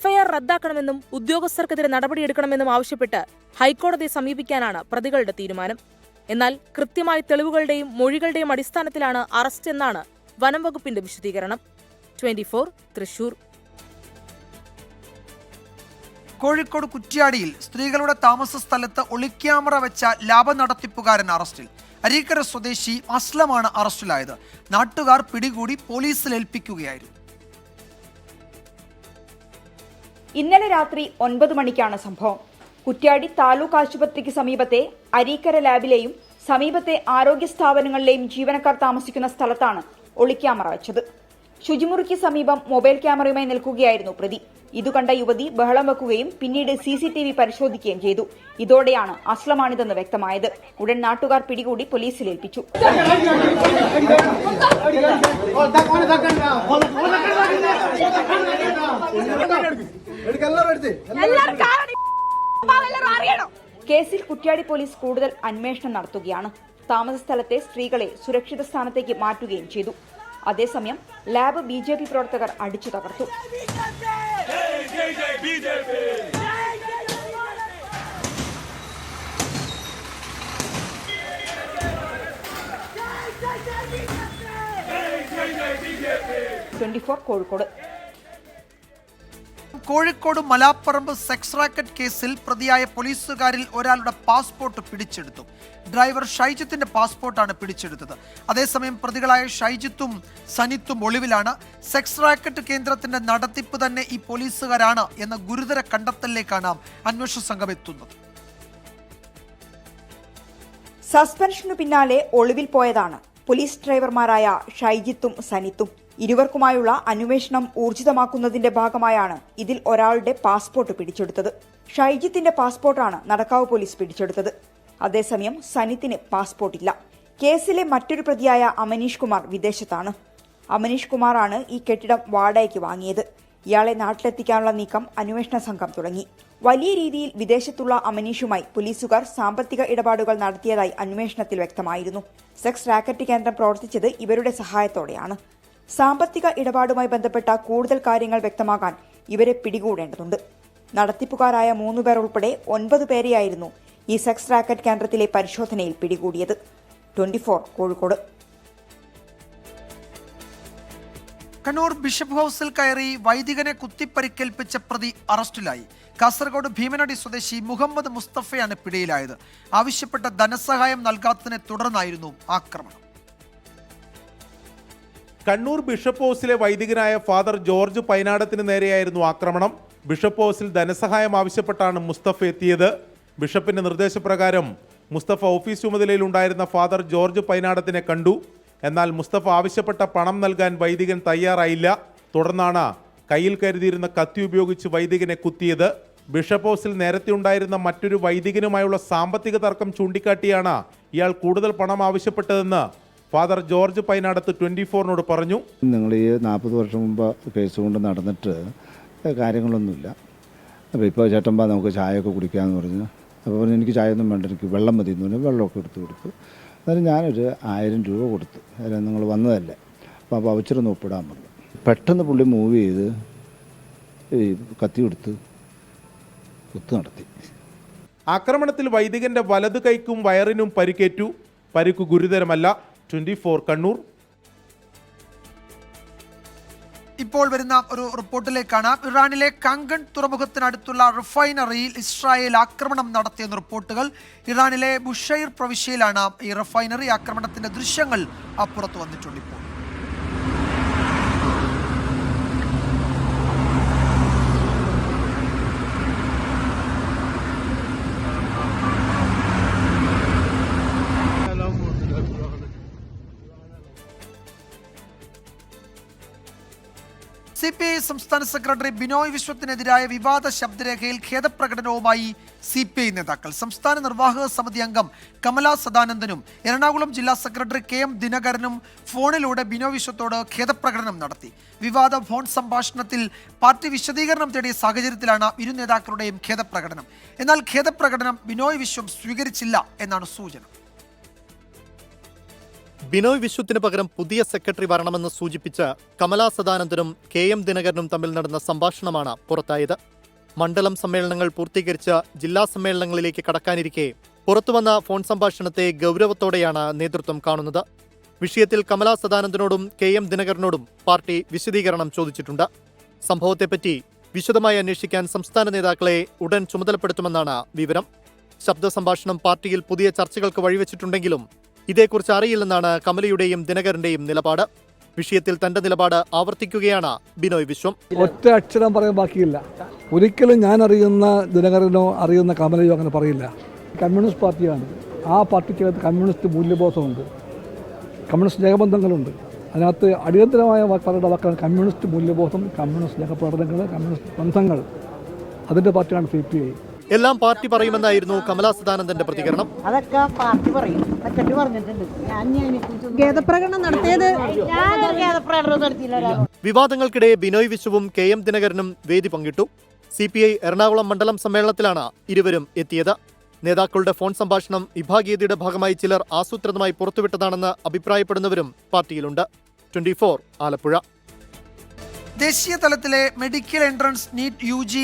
FIR റദ്ദാക്കണമെന്നും ഉദ്യോഗസ്ഥർക്കെതിരെ നടപടിയെടുക്കണമെന്നും ആവശ്യപ്പെട്ട് ഹൈക്കോടതിയെ സമീപിക്കാനാണ് പ്രതികളുടെ തീരുമാനം. എന്നാൽ കൃത്യമായ തെളിവുകളുടെയും മൊഴികളുടെയും അടിസ്ഥാനത്തിലാണ് അറസ്റ്റ് എന്നാണ് വനംവകുപ്പിന്റെ വിശദീകരണം. 24 തൃശൂർ. കോഴിക്കോട് കുറ്റ്യാടിയിൽ സ്ത്രീകളുടെ താമസ സ്ഥലത്ത് ഒളിക്യാമറ വെച്ച ലാഭ നടത്തിപ്പുകാരൻ അറസ്റ്റിൽ. അരീക്കര സ്വദേശി അസ്ലമാണ് അറസ്റ്റിലായത്. നാട്ടുകാർ പിടികൂടി പോലീസിൽ ഏൽപ്പിക്കുകയായിരുന്നു. ഇന്നലെ രാത്രി 9 മണിക്കാണ് സംഭവം. കുറ്റ്യാടി താലൂക്ക് ആശുപത്രിക്ക് സമീപത്തെ അരീക്കര ലാബിലെയും സമീപത്തെ ആരോഗ്യ സ്ഥാപനങ്ങളിലെയും ജീവനക്കാർ താമസിക്കുന്ന സ്ഥലത്താണ് ഒളിക്യാമറ വെച്ചത്. ശുചിമുറിക്ക് സമീപം മൊബൈൽ ക്യാമറയുമായി നിൽക്കുകയായിരുന്നു പ്രതി. ഇതുകണ്ട യുവതി ബഹളം വെക്കുകയും പിന്നീട് CCTV പരിശോധിക്കുകയും ചെയ്തു. ഇതോടെയാണ് അസ്ലമാണിതെന്ന് വ്യക്തമായത്. ഉടൻ നാട്ടുകാർ പിടികൂടി പോലീസിൽ ഏൽപ്പിച്ചു. കേസിൽ കുറ്റ്യാടി പോലീസ് കൂടുതൽ അന്വേഷണം നടത്തുകയാണ്. താമസ സ്ഥലത്തെ സ്ത്രീകളെ സുരക്ഷിത സ്ഥാനത്തേക്ക് മാറ്റുകയും ചെയ്തു. അതേസമയം ലാബ് BJP പ്രവർത്തകർ അടിച്ചു തകർത്തു. കോഴിക്കോട്. കോഴിക്കോട് മലാപ്പറമ്പ് സെക്സ് റാക്കറ്റ് കേസിൽ പ്രതിയായ പോലീസുകാരിൽ ഒരാളുടെ പാസ്പോർട്ട് പിടിച്ചെടുത്തു. ഡ്രൈവർ ഷൈജിത്തിന്റെ പാസ്പോർട്ടാണ് പിടിച്ചെടുത്തത്. അതേസമയം പ്രതികളായ ഷൈജിത്തും സനിത്തും ഒളിവിലാണ്. സെക്സ് റാക്കറ്റ് കേന്ദ്രത്തിന്റെ നടത്തിപ്പ് തന്നെ ഈ പോലീസുകാരാണ് എന്ന ഗുരുതര കണ്ടെത്തലിലേക്കാണ് അന്വേഷണ സംഘം എത്തുന്നത്. സസ്പെൻഷനു പിന്നാലെ ഒളിവിൽ പോയതാണ് പോലീസ് ഡ്രൈവർമാരായ ഷൈജിത്തും സനിത്തും. ഇരുവർക്കുമായുള്ള അന്വേഷണം ഊർജിതമാക്കുന്നതിന്റെ ഭാഗമായാണ് ഇതിൽ ഒരാളുടെ പാസ്പോർട്ട് പിടിച്ചെടുത്തത്. ഷൈജിത്തിന്റെ പാസ്പോർട്ടാണ് നടക്കാവ് പോലീസ് പിടിച്ചെടുത്തത്. അതേസമയം സനിത്തിന് പാസ്പോർട്ടില്ല. കേസിലെ മറ്റൊരു പ്രതിയായ അമനീഷ് കുമാർ വിദേശത്താണ്. അമനീഷ് കുമാറാണ് ഈ കെട്ടിടം വാടകയ്ക്ക് വാങ്ങിയത്. ഇയാളെ നാട്ടിലെത്തിക്കാനുള്ള നീക്കം അന്വേഷണ സംഘം തുടങ്ങി. വലിയ രീതിയിൽ വിദേശത്തുള്ള അമനീഷുമായി പോലീസുകാർ സാമ്പത്തിക ഇടപാടുകൾ നടത്തിയതായി അന്വേഷണത്തിൽ വ്യക്തമായിരുന്നു. സെക്സ് റാക്കറ്റ് കേന്ദ്രം പ്രവർത്തിച്ചത് ഇവരുടെ സഹായത്തോടെയാണ്. സാമ്പത്തിക ഇടപാടുമായി ബന്ധപ്പെട്ട കൂടുതൽ കാര്യങ്ങൾ വ്യക്തമാക്കാൻ ഇവരെ പിടികൂടേണ്ടതുണ്ട്. നടത്തിപ്പുകാരായ 3 പേർ ഉൾപ്പെടെ 9 പേരെയായിരുന്നു ഈ സെക്സ് റാക്കറ്റ് കേന്ദ്രത്തിലെ പരിശോധനയിൽ പിടികൂടിയത്. 24 കോഴിക്കോട്. കണ്ണൂർ ബിഷപ്പ് ഹൌസിൽ കയറി വൈദികനെ കുത്തിപ്പരിക്കേൽപ്പിച്ച പ്രതി അറസ്റ്റിലായി. കാസർഗോഡ് ഭീമനടി സ്വദേശി മുഹമ്മദ് മുസ്തഫയാണ് പിടിയിലായത്. ആവശ്യപ്പെട്ട ധനസഹായം നൽകാത്തതിനെ തുടർന്നായിരുന്നു ആക്രമണം. കണ്ണൂർ ബിഷപ്പ് ഹൌസിലെ വൈദികനായ ഫാദർ ജോർജ് പൈനാടത്തിന് നേരെയായിരുന്നു ആക്രമണം. ബിഷപ്പ് ഹൌസിൽ ധനസഹായം ആവശ്യപ്പെട്ടാണ് മുസ്തഫ എത്തിയത്. ബിഷപ്പിന്റെ നിർദ്ദേശപ്രകാരം മുസ്തഫ ഓഫീസ് ചുമതലയിലുണ്ടായിരുന്ന ഫാദർ ജോർജ് പൈനാടത്തിനെ കണ്ടു. എന്നാൽ മുസ്തഫ ആവശ്യപ്പെട്ട പണം നൽകാൻ വൈദികൻ തയ്യാറായില്ല. തുടർന്നാണ് കയ്യിൽ കരുതിയിരുന്ന കത്തി ഉപയോഗിച്ച് വൈദികനെ കുത്തിയത്. ബിഷപ്പ് ഹൌസിൽ നേരത്തെ ഉണ്ടായിരുന്ന മറ്റൊരു വൈദികനുമായുള്ള സാമ്പത്തിക തർക്കം ചൂണ്ടിക്കാട്ടിയാണ് ഇയാൾ കൂടുതൽ പണം ആവശ്യപ്പെട്ടതെന്ന് ഫാദർ ജോർജ് പൈനാടത്ത് 24-നോട് പറഞ്ഞു. നിങ്ങൾ ഈ 40 വർഷം മുമ്പ് കേസ് കൊണ്ട് നടന്നിട്ട് കാര്യങ്ങളൊന്നുമില്ല. അപ്പോൾ ഇപ്പോൾ ചേട്ടമ്പാ നമുക്ക് ചായയൊക്കെ കുടിക്കാമെന്ന് പറഞ്ഞു. അപ്പോൾ എനിക്ക് ചായ ഒന്നും വേണ്ട, എനിക്ക് വെള്ളം മതി എന്ന് പറഞ്ഞു. വെള്ളമൊക്കെ എടുത്ത് കൊടുത്തു. അന്നേരം ഞാനൊരു 1000 രൂപ കൊടുത്തു. അതിൽ നിങ്ങൾ വന്നതല്ലേ, അപ്പോൾ വൗച്ചറൊന്ന് ഒപ്പിടാൻ പറഞ്ഞു. പെട്ടെന്ന് പുള്ളി മൂവ് ചെയ്ത് ഈ കത്തി കൊടുത്ത് കുത്ത് നടത്തി. ആക്രമണത്തിൽ വൈദികന്റെ വലത് കൈക്കും വയറിനും പരിക്കേറ്റു. പരിക്കു ഗുരുതരമല്ല. 24 കണ്ണൂർ. ഇപ്പോൾ വരുന്ന ഒരു റിപ്പോർട്ടിലേക്കാണ്. ഇറാനിലെ കങ്കൺ തുറമുഖത്തിനടുത്തുള്ള റിഫൈനറിയിൽ ഇസ്രായേൽ ആക്രമണം നടത്തിയെന്ന റിപ്പോർട്ടുകൾ. ഇറാനിലെ ബുഷൈർ പ്രവിശ്യയിലാണ് ഈ റിഫൈനറി. ആക്രമണത്തിന്റെ ദൃശ്യങ്ങൾ പുറത്തു വന്നിട്ടുണ്ട്. ഇപ്പോൾ CPI സംസ്ഥാന സെക്രട്ടറി ബിനോയ് വിശ്വത്തിനെതിരായ വിവാദ ശബ്ദരേഖയിൽ ഖേദപ്രകടനവുമായി CPI നേതാക്കൾ. സംസ്ഥാന നിർവാഹക സമിതി അംഗം കമല സദാനന്ദനും എറണാകുളം ജില്ലാ സെക്രട്ടറി KM ദിനകരനും ഫോണിലൂടെ ബിനോയ് വിശ്വത്തോട് ഖേദപ്രകടനം നടത്തി. വിവാദ ഫോൺ സംഭാഷണത്തിൽ പാർട്ടി വിശദീകരണം തേടിയ സാഹചര്യത്തിലാണ് ഇരു നേതാക്കളുടെയും ഖേദപ്രകടനം. എന്നാൽ ഖേദപ്രകടനം ബിനോയ് വിശ്വം സ്വീകരിച്ചില്ല എന്നാണ് സൂചന. ബിനോയ് വിശ്വത്തിന് പകരം പുതിയ സെക്രട്ടറി വരണമെന്ന് സൂചിപ്പിച്ച് കമലാ സദാനന്ദനും KM ദിനകരനും തമ്മിൽ നടന്ന സംഭാഷണമാണ് പുറത്തായത്. മണ്ഡലം സമ്മേളനങ്ങൾ പൂർത്തീകരിച്ച് ജില്ലാ സമ്മേളനങ്ങളിലേക്ക് കടക്കാനിരിക്കെ പുറത്തുവന്ന ഫോൺ സംഭാഷണത്തെ ഗൗരവത്തോടെയാണ് നേതൃത്വം കാണുന്നത്. വിഷയത്തിൽ കമലാ സദാനന്ദനോടും KM ദിനകരനോടും പാർട്ടി വിശദീകരണം ചോദിച്ചിട്ടുണ്ട്. സംഭവത്തെപ്പറ്റി വിശദമായി അന്വേഷിക്കാൻ സംസ്ഥാന നേതാക്കളെ ഉടൻ ചുമതലപ്പെടുത്തുമെന്നാണ് വിവരം. ശബ്ദ സംഭാഷണം പാർട്ടിയിൽ പുതിയ ചർച്ചകൾക്ക് വഴിവെച്ചിട്ടുണ്ടെങ്കിലും ഇതേക്കുറിച്ച് അറിയില്ലെന്നാണ് കമലയുടെയും ദിനകരന്റെയും നിലപാട്. വിഷയത്തിൽ തന്റെ നിലപാട് ആവർത്തിക്കുകയാണ് ബിനോയ് വിശ്വം. ഒറ്റ അക്ഷരം പറയാൻ ബാക്കിയില്ല. ഒരിക്കലും ഞാൻ അറിയുന്ന ദിനകരനോ അറിയുന്ന കമലയോ അങ്ങനെ പറയില്ല. കമ്മ്യൂണിസ്റ്റ് പാർട്ടിയാണ്. ആ പാർട്ടിക്കകത്ത് കമ്മ്യൂണിസ്റ്റ് മൂല്യബോധമുണ്ട്, കമ്മ്യൂണിസ്റ്റ് സ്നേഹബന്ധങ്ങളുണ്ട്. അതിനകത്ത് അടിയന്തരമായ പറയുന്ന വാക്കാണ് കമ്മ്യൂണിസ്റ്റ് മൂല്യബോധം, കമ്മ്യൂണിസ്റ്റ് സ്നേഹപ്രവർത്തനങ്ങൾ, കമ്മ്യൂണിസ്റ്റ് ബന്ധങ്ങൾ. അതിൻ്റെ പാർട്ടിയാണ് CPI. എല്ലാം പാർട്ടി പറയുമെന്നായിരുന്നു കമലാ സദാനന്ദന്റെ പ്രതികരണം. അതൊക്കെ പാർട്ടി പറയും. സെക്രട്ടറി പറഞ്ഞിട്ടുണ്ട്. ഖേദപ്രകടനം നടത്തിയത് വിവാദങ്ങൾക്കിടെ ബിനോയ് വിശ്വവും KM ദിനകരനും വേദി പങ്കിട്ടു. CPI എറണാകുളം മണ്ഡലം സമ്മേളനത്തിലാണ് ഇരുവരും എത്തിയത്. നേതാക്കളുടെ ഫോൺ സംഭാഷണം വിഭാഗീയതയുടെ ഭാഗമായി ചിലർ ആസൂത്രിതമായി പുറത്തുവിട്ടതാണെന്ന് അഭിപ്രായപ്പെടുന്നവരും പാർട്ടിയിലുണ്ട്. 24 ആലപ്പുഴ. ദേശീയ തലത്തിലെ മെഡിക്കൽ എൻട്രൻസ് നീറ്റ് UG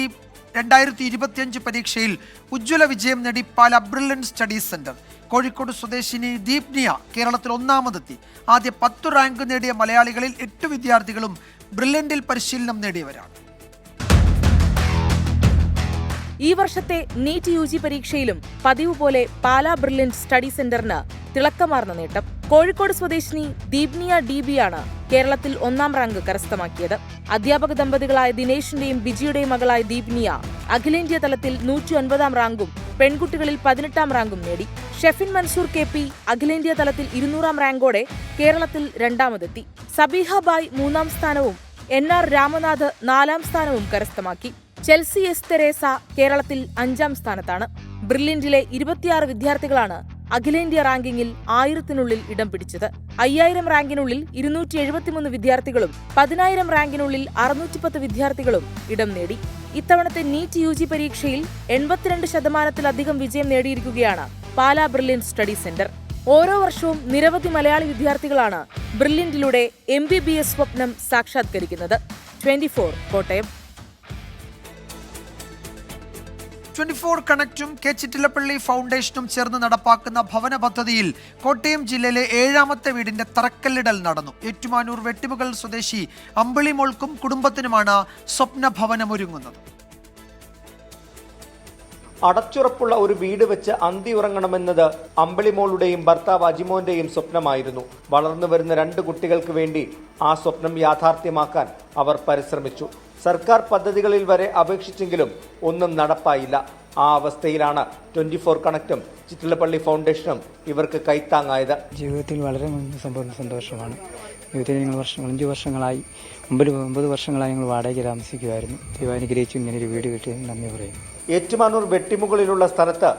2025 പരീക്ഷയിൽ ഉജ്ജ്വല വിജയം നേടി പാല ബ്രില്യൻറ്റ് സ്റ്റഡീസ് സെന്റർ. കോഴിക്കോട് സ്വദേശിനി ദീപ്നിയ കേരളത്തിൽ ഒന്നാമതെത്തി. ആദ്യ 10 റാങ്ക് നേടിയ മലയാളികളിൽ 8 വിദ്യാർത്ഥികളും ബ്രില്യൻറ്റിൽ പരിശീലനം നേടിയവരാണ്. ഈ വർഷത്തെ നീറ്റ് UG പരീക്ഷയിലും പതിവ് പോലെ പാലാ ബ്രില്യൻറ്റ് സ്റ്റഡി സെന്ററിന് തിളക്കമാർന്ന നേട്ടം. കോഴിക്കോട് സ്വദേശിനി ദീപ്നിയ DB-യാണ് കേരളത്തിൽ 1ാം റാങ്ക് കരസ്ഥമാക്കിയത്. അധ്യാപക ദമ്പതികളായ ദിനേശിന്റെയും ബിജിയുടെയും മകളായ ദീപ്നിയ അഖിലേന്ത്യാ തലത്തിൽ 109ാം റാങ്കും പെൺകുട്ടികളിൽ 18ാം റാങ്കും നേടി. ഷെഫിൻ മൻസൂർ KP അഖിലേന്ത്യാ തലത്തിൽ 200ാം റാങ്കോടെ കേരളത്തിൽ 2ാമതെത്തി. സബീഹ ബായ് 3-ാം സ്ഥാനവും NR രാമനാഥ് 4-ാം സ്ഥാനവും കരസ്ഥമാക്കി. ചെൽസി എസ് തെരേസ കേരളത്തിൽ 5-ാം സ്ഥാനത്താണ്. ബ്രില്യന്റിലെ 26 വിദ്യാർത്ഥികളാണ് അഖിലേന്ത്യാ റാങ്കിങ്ങിൽ 1000-നുള്ളിൽ ഇടം പിടിച്ചത്. 5000 റാങ്കിനുള്ളിൽ 273 വിദ്യാർത്ഥികളും 10000 റാങ്കിനുള്ളിൽ 610 വിദ്യാർത്ഥികളും ഇടം നേടി. ഇത്തവണത്തെ നീറ്റ് UG പരീക്ഷയിൽ 82% വിജയം നേടിയിരിക്കുകയാണ് പാലാ ബ്രില്യന്റ് സ്റ്റഡി സെന്റർ. ഓരോ വർഷവും നിരവധി മലയാളി വിദ്യാർത്ഥികളാണ് ബ്രില്യന്റിലൂടെ MBBS സ്വപ്നം സാക്ഷാത്കരിക്കുന്നത്. 24 കോട്ടയം. 24 കണക്റ്റും കെ ചിറ്റിലപ്പള്ളി ഫൗണ്ടേഷനും ചേർന്ന് നടപ്പാക്കുന്ന ഭവന പദ്ധതിയിൽ കോട്ടയം ജില്ലയിലെ 7ാമത്തെ വീടിന്റെ തറക്കല്ലിടൽ നടന്നു. ഏറ്റുമാനൂർ വെട്ടിമുകൾ സ്വദേശി അമ്പിളിമോൾക്കും കുടുംബത്തിനുമാണ് സ്വപ്ന ഭവനമൊരുങ്ങുന്നത്. അടച്ചുറപ്പുള്ള ഒരു വീട് വെച്ച് അന്തിയുറങ്ങണമെന്നത് അമ്പിളിമോളുടെയും ഭർത്താവ് അജിമോന്റെയും സ്വപ്നമായിരുന്നു. വളർന്നു വരുന്ന 2 കുട്ടികൾക്ക് വേണ്ടി ആ സ്വപ്നം യാഥാർത്ഥ്യമാക്കാൻ അവർ പരിശ്രമിച്ചു. സർക്കാർ പദ്ധതികളിൽ വരെ അപേക്ഷിച്ചെങ്കിലും ഒന്നും നടപ്പായില്ല. ആ അവസ്ഥയിലാണ് 24 കണക്റ്റും ചിറ്റിലപ്പള്ളി ഫൗണ്ടേഷനും ഇവർക്ക് കൈത്താങ്ങായത്. ജീവിതത്തിൽ വളരെ സന്തോഷമാണ്. ജീവിതത്തിൽ ഞങ്ങൾ 5 വർഷങ്ങളായി 9 വർഷങ്ങളായി ഞങ്ങൾ വാടകയ്ക്ക് താമസിക്കുമായിരുന്നു. ദൈവാനുഗ്രഹിച്ചു ഇങ്ങനൊരു വീട് കിട്ടിയതിന് നന്ദി പറയുന്നു. ഏറ്റുമാനൂർ വെട്ടിമുകളിലുള്ള സ്ഥലത്ത്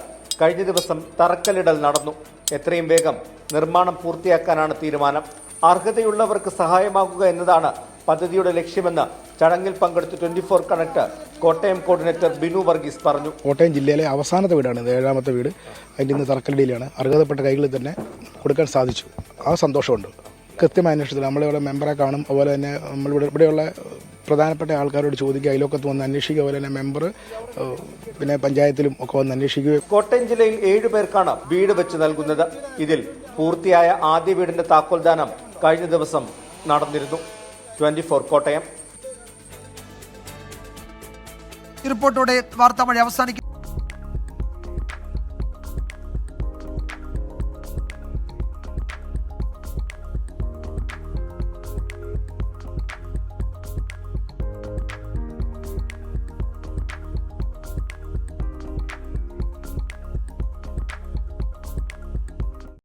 കഴിഞ്ഞ ദിവസം തറക്കല്ലിടൽ നടന്നു. എത്രയും വേഗം നിർമ്മാണം പൂർത്തിയാക്കാനാണ് തീരുമാനം. അർഹതയുള്ളവർക്ക് സഹായമാകുക എന്നതാണ് പദ്ധതിയുടെ ലക്ഷ്യമെന്ന് ചടങ്ങിൽ പങ്കെടുത്ത 24 കണക്ട് കോട്ടയം കോർഡിനേറ്റർ ബിനു വർഗീസ് പറഞ്ഞു. കോട്ടയം ജില്ലയിലെ അവസാനത്തെ വീടാണ്, 7ാമത്തെ വീട്. അതിൻ്റെ ഇന്ന് തറക്കല്ലിടലാണ്. അർഹതപ്പെട്ട കൈകളിൽ തന്നെ കൊടുക്കാൻ സാധിച്ചു. ആ സന്തോഷമുണ്ട്. കൃത്യമായ അന്വേഷണത്തിൽ നമ്മളിവിടെ മെമ്പറെ കാണും. അതുപോലെ തന്നെ ഇവിടെയുള്ള പ്രധാനപ്പെട്ട ആൾക്കാരോട് ചോദിക്കുക, അയലോക്കത്ത് വന്ന് അന്വേഷിക്കുക. അതുപോലെ തന്നെ മെമ്പർ പിന്നെ പഞ്ചായത്തിലും ഒക്കെ വന്ന് അന്വേഷിക്കുക. കോട്ടയം ജില്ലയിൽ 7 പേർക്കാണ് വീട് വെച്ച് നൽകുന്നത്. ഇതിൽ പൂർത്തിയായ ആദ്യ വീടിന്റെ താക്കോൽദാനം കഴിഞ്ഞ ദിവസം നടന്നിരുന്നു. 24 കോട്ടയം. ഈ റിപ്പോർട്ടോടെ വാർത്താമഴ അവസാനിക്കും.